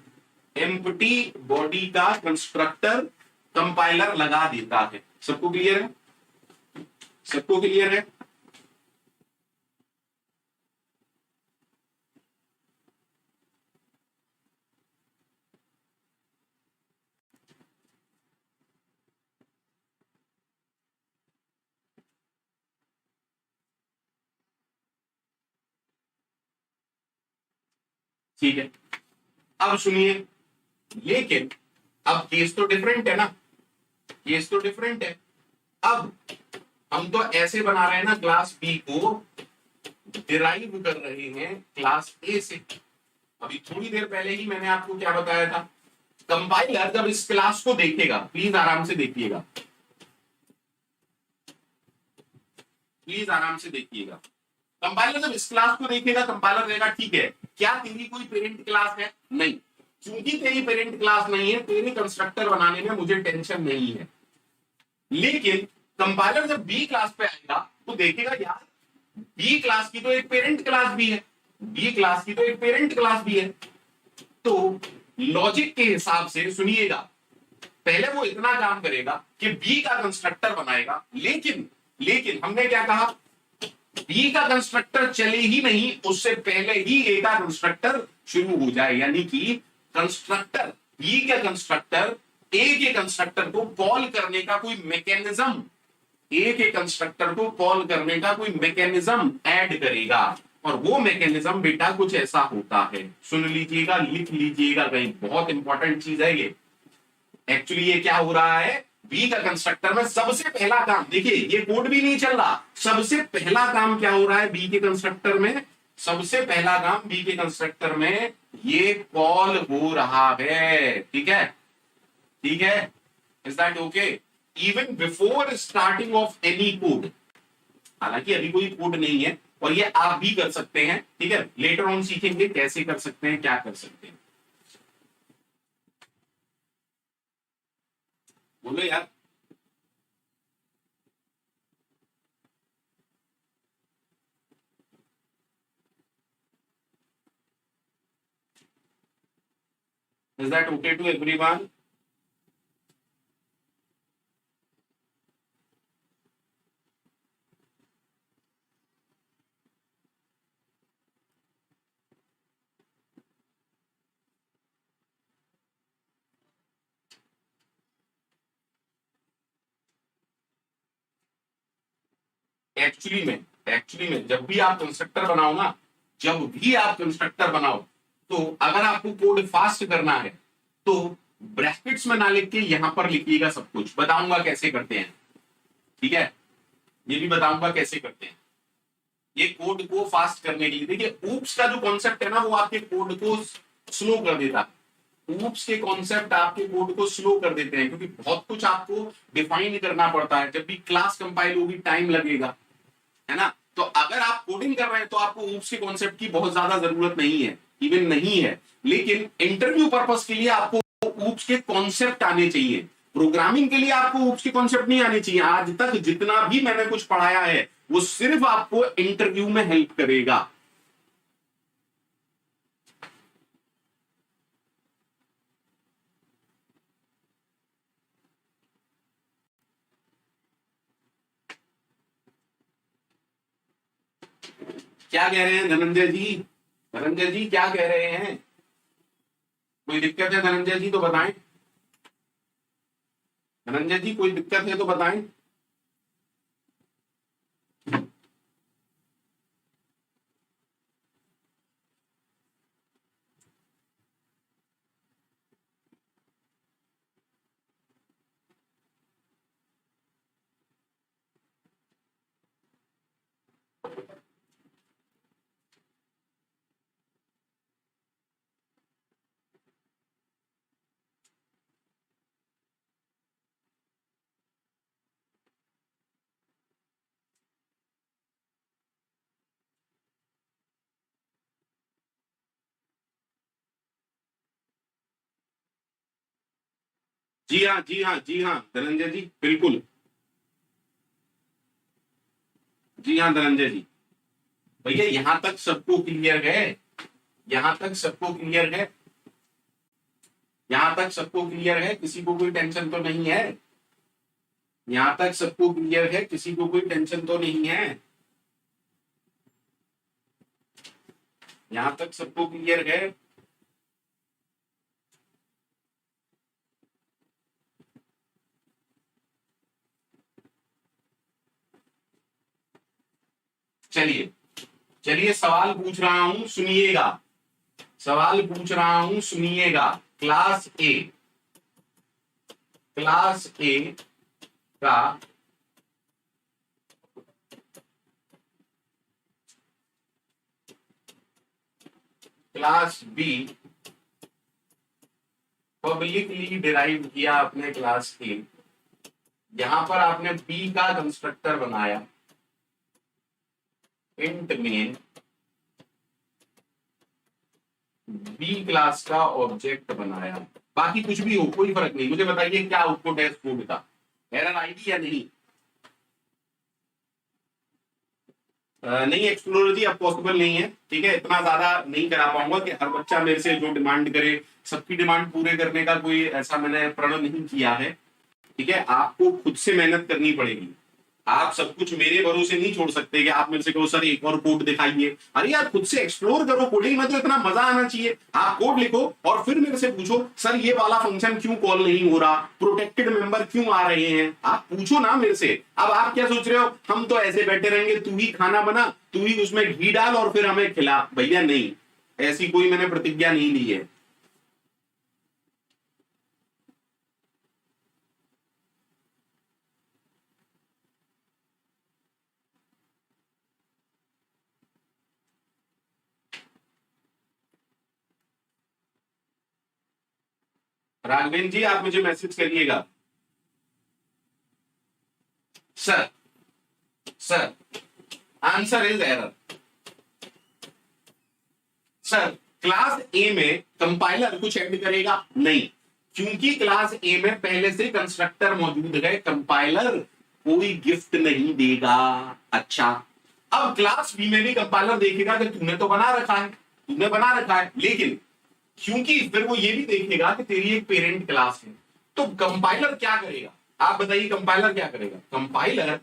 एम्प्टी बॉडी का कंस्ट्रक्टर कंपाइलर लगा देता है। सबको क्लियर है? सबको क्लियर है? ठीक है, अब सुनिए, लेकिन अब केस तो डिफरेंट है ना, केस तो डिफरेंट है। अब हम तो ऐसे बना रहे हैं ना, क्लास बी को डिराइव कर रहे हैं क्लास ए से। अभी थोड़ी देर पहले ही मैंने आपको क्या बताया था, कंपाइलर जब इस क्लास को देखेगा, प्लीज आराम से देखिएगा, प्लीज आराम से देखिएगा। कंपाइलर जब इस क्लास को देखेगा, कंपाइलर देगा ठीक है, क्या तेरी कोई पेरेंट क्लास है? नहीं, क्योंकि तेरी पेरेंट क्लास नहीं है, तेरे कंस्ट्रक्टर बनाने में मुझे टेंशन नहीं है। लेकिन कंपाइलर जब बी क्लास पे आएगा तो देखेगा यार बी क्लास की तो एक पेरेंट क्लास भी है, बी क्लास की तो एक पेरेंट क्लास भी है। तो लॉजिक के हिसाब से सुनिएगा, पहले वो इतना काम करेगा कि बी का कंस्ट्रक्टर बनाएगा, लेकिन लेकिन हमने क्या कहा, बी का कंस्ट्रक्टर चले ही नहीं उससे पहले ही ए का कंस्ट्रक्टर शुरू हो जाए, यानी कि कंस्ट्रक्टर बी के कंस्ट्रक्टर ए के कंस्ट्रक्टर को कॉल करने का कोई मैकेनिज्म, ए के कंस्ट्रक्टर को कॉल करने का कोई मैकेनिज्म ऐड करेगा। और वो मैकेनिज्म बेटा कुछ ऐसा होता है, सुन लीजिएगा, लिख लीजिएगा, कहीं बहुत इंपॉर्टेंट चीज है ये। एक्चुअली ये क्या हो रहा है, बी का कंस्ट्रक्टर में सबसे पहला काम, देखिए ये कोड भी नहीं चल रहा, सबसे पहला काम क्या हो रहा है बी के कंस्ट्रक्टर में, सबसे पहला काम बी के कंस्ट्रक्टर में ये कॉल हो रहा है। ठीक है, ठीक है, is that okay? Even before starting of any code, हालांकि अभी कोई कोड नहीं है और ये आप भी कर सकते हैं। ठीक है, लेटर ऑन सीखेंगे कैसे कर सकते हैं, क्या कर सकते हैं। बोलो यार, is that okay to everyone? Actually में जब भी आप कंस्ट्रक्टर बनाओ ना, जब भी आप कंस्ट्रक्टर बनाओ, तो अगर आपको कोड फास्ट करना है तो ब्रैकेट्स में ना लिख के यहां पर लिखिएगा सब कुछ, बताऊंगा कैसे करते हैं। ठीक है, ये भी बताऊंगा कैसे करते हैं ये कोड को फास्ट करने के लिए। देखिए ऊप्स का जो कॉन्सेप्ट है ना, वो आपके कोड को स्लो कर देता है। ऊप्स के कॉन्सेप्ट आपके कोड को स्लो कर देते हैं, क्योंकि बहुत कुछ आपको डिफाइन करना पड़ता है। जब भी क्लास कंपाइल होगी टाइम लगेगा, है ना? तो अगर आप कोडिंग कर रहे हैं तो आपको ऊप्स के कॉन्सेप्ट की बहुत ज्यादा जरूरत नहीं है, इवन नहीं है। लेकिन इंटरव्यू पर्पस के लिए आपको ऊप्स के कॉन्सेप्ट आने चाहिए। प्रोग्रामिंग के लिए आपको ऊप्स के कॉन्सेप्ट नहीं आने चाहिए। आज तक जितना भी मैंने कुछ पढ़ाया है वो सिर्फ आपको इंटरव्यू में हेल्प करेगा। क्या कह रहे हैं धनंजय जी? धनंजय जी क्या कह रहे हैं? कोई दिक्कत है धनंजय जी तो बताएं। धनंजय जी कोई दिक्कत है तो बताएं। जी हाँ, जी हाँ, जी हाँ धनंजय जी, बिल्कुल। जी हाँ धनंजय जी। भैया यहां तक सबको क्लियर है? यहां तक सबको क्लियर है? यहां तक सबको क्लियर है? किसी को कोई टेंशन तो नहीं है? यहां तक सबको क्लियर है? किसी को कोई टेंशन तो नहीं है? यहां तक सबको क्लियर है? चलिए, चलिए सवाल पूछ रहा हूं सुनिएगा, सवाल पूछ रहा हूं सुनिएगा। क्लास ए, क्लास ए का क्लास बी पब्लिकली डिराइव किया अपने क्लास के, यहां पर आपने बी का कंस्ट्रक्टर बनाया, इंट मेन बी क्लास का ऑब्जेक्ट बनाया, बाकी कुछ भी हो कोई फर्क नहीं, मुझे बताइए क्या आउटपुट है इस कोड का, एरर आएगी या नहीं? नहीं एक्सप्लोर जी अब पॉसिबल नहीं है, ठीक है, इतना ज्यादा नहीं करा पाऊंगा कि हर बच्चा मेरे से जो डिमांड करे सबकी डिमांड पूरे करने का कोई ऐसा मैंने प्रण नहीं किया है, ठीक है, आपको खुद से मेहनत करनी पड़ेगी, आप सब कुछ मेरे भरोसे नहीं छोड़ सकते कि आप मेरे से कहो सर एक और कोड दिखाइए, अरे यार खुद से एक्सप्लोर करो, कोडिंग में तो इतना मजा आना चाहिए, आप कोड लिखो और फिर मेरे से पूछो सर ये वाला फंक्शन क्यों कॉल नहीं हो रहा, प्रोटेक्टेड मेंबर क्यों आ रहे हैं, आप पूछो ना मेरे से। अब आप क्या सोच रहे हो हम तो ऐसे बैठे रहेंगे, तू ही खाना बना, तू ही उसमें घी डाल और फिर हमें खिला, भैया नहीं, ऐसी कोई मैंने प्रतिज्ञा नहीं ली है। राघवेंद्र जी आप मुझे मैसेज करिएगा। Sir sir answer is error. Sir class ए में कंपाइलर कुछ ऐड करेगा नहीं, क्योंकि क्लास ए में पहले से कंस्ट्रक्टर मौजूद है, कंपाइलर कोई गिफ्ट नहीं देगा। अच्छा, अब क्लास बी में भी कंपाइलर देखेगा कि तूने तो बना रखा है, तूने बना रखा है, लेकिन क्योंकि फिर वो ये भी देखेगा कि तेरी एक पेरेंट क्लास है, तो कंपाइलर क्या करेगा, आप बताइए कंपाइलर क्या करेगा? कंपाइलर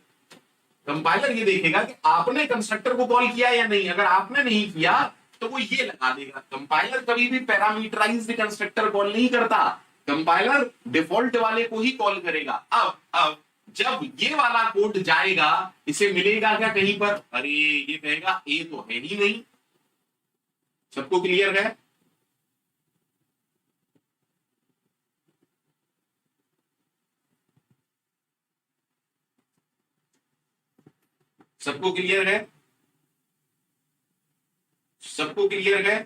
कंपाइलर ये देखेगा कि आपने कंस्ट्रक्टर को कॉल किया या नहीं, अगर आपने नहीं किया तो वो ये लगा देगा। कंपाइलर कभी भी पैरामीटराइज्ड कंस्ट्रक्टर कॉल नहीं करता, कंपाइलर डिफॉल्ट वाले को ही कॉल करेगा। अब जब ये वाला कोड जाएगा, इसे मिलेगा क्या कहीं पर? अरे ये कहेगा ए तो है ही नहीं। सबको क्लियर है? सबको क्लियर है? सबको क्लियर है?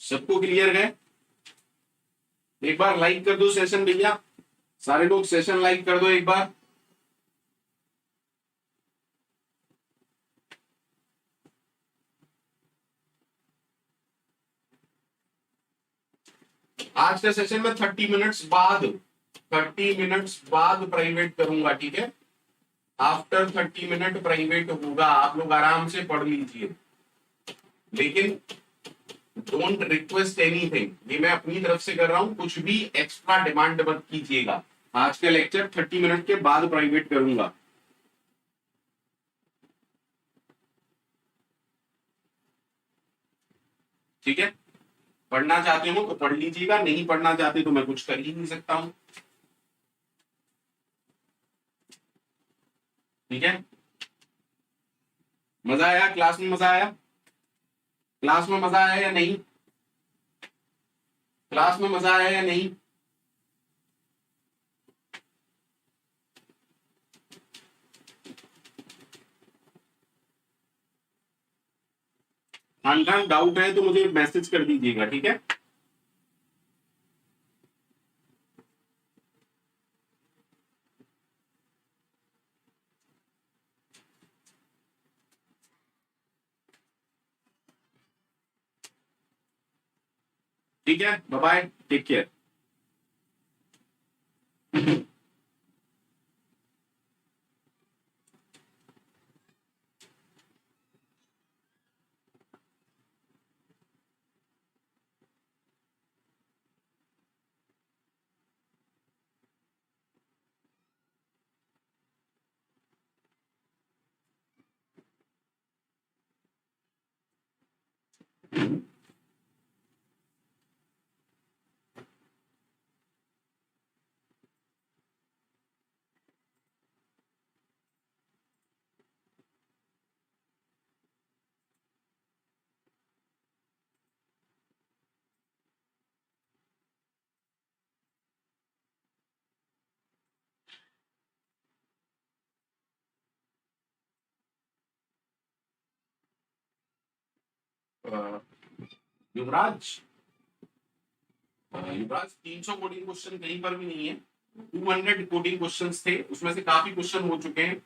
सबको क्लियर है? एक बार लाइक कर दो सेशन भैया, सारे लोग सेशन लाइक कर दो एक बार। आज के सेशन में 30 मिनट्स बाद प्राइवेट करूंगा, ठीक है, आफ्टर 30 मिनट प्राइवेट होगा, आप लोग आराम से पढ़ लीजिए, लेकिन डोंट रिक्वेस्ट एनीथिंग, ये मैं अपनी तरफ से कर रहा हूं, कुछ भी एक्स्ट्रा डिमांड मत कीजिएगा। आज का लेक्चर 30 मिनट के बाद प्राइवेट करूंगा। ठीक है, पढ़ना चाहते हो तो पढ़ लीजिएगा, नहीं पढ़ना चाहते तो मैं कुछ कर ही नहीं सकता हूं। ठीक है, मजा आया क्लास में? मजा आया क्लास में? मजा आया या नहीं? क्लास में मजा आया या नहीं? खान खान डाउट है तो मुझे मैसेज कर दीजिएगा, ठीक है? ठीक है, बाय बाय, टेक केयर। युवराज युवराज 300 कोडिंग क्वेश्चन कहीं पर भी नहीं है, 200 कोडिंग क्वेश्चंस थे, उसमें से काफी क्वेश्चन हो चुके हैं,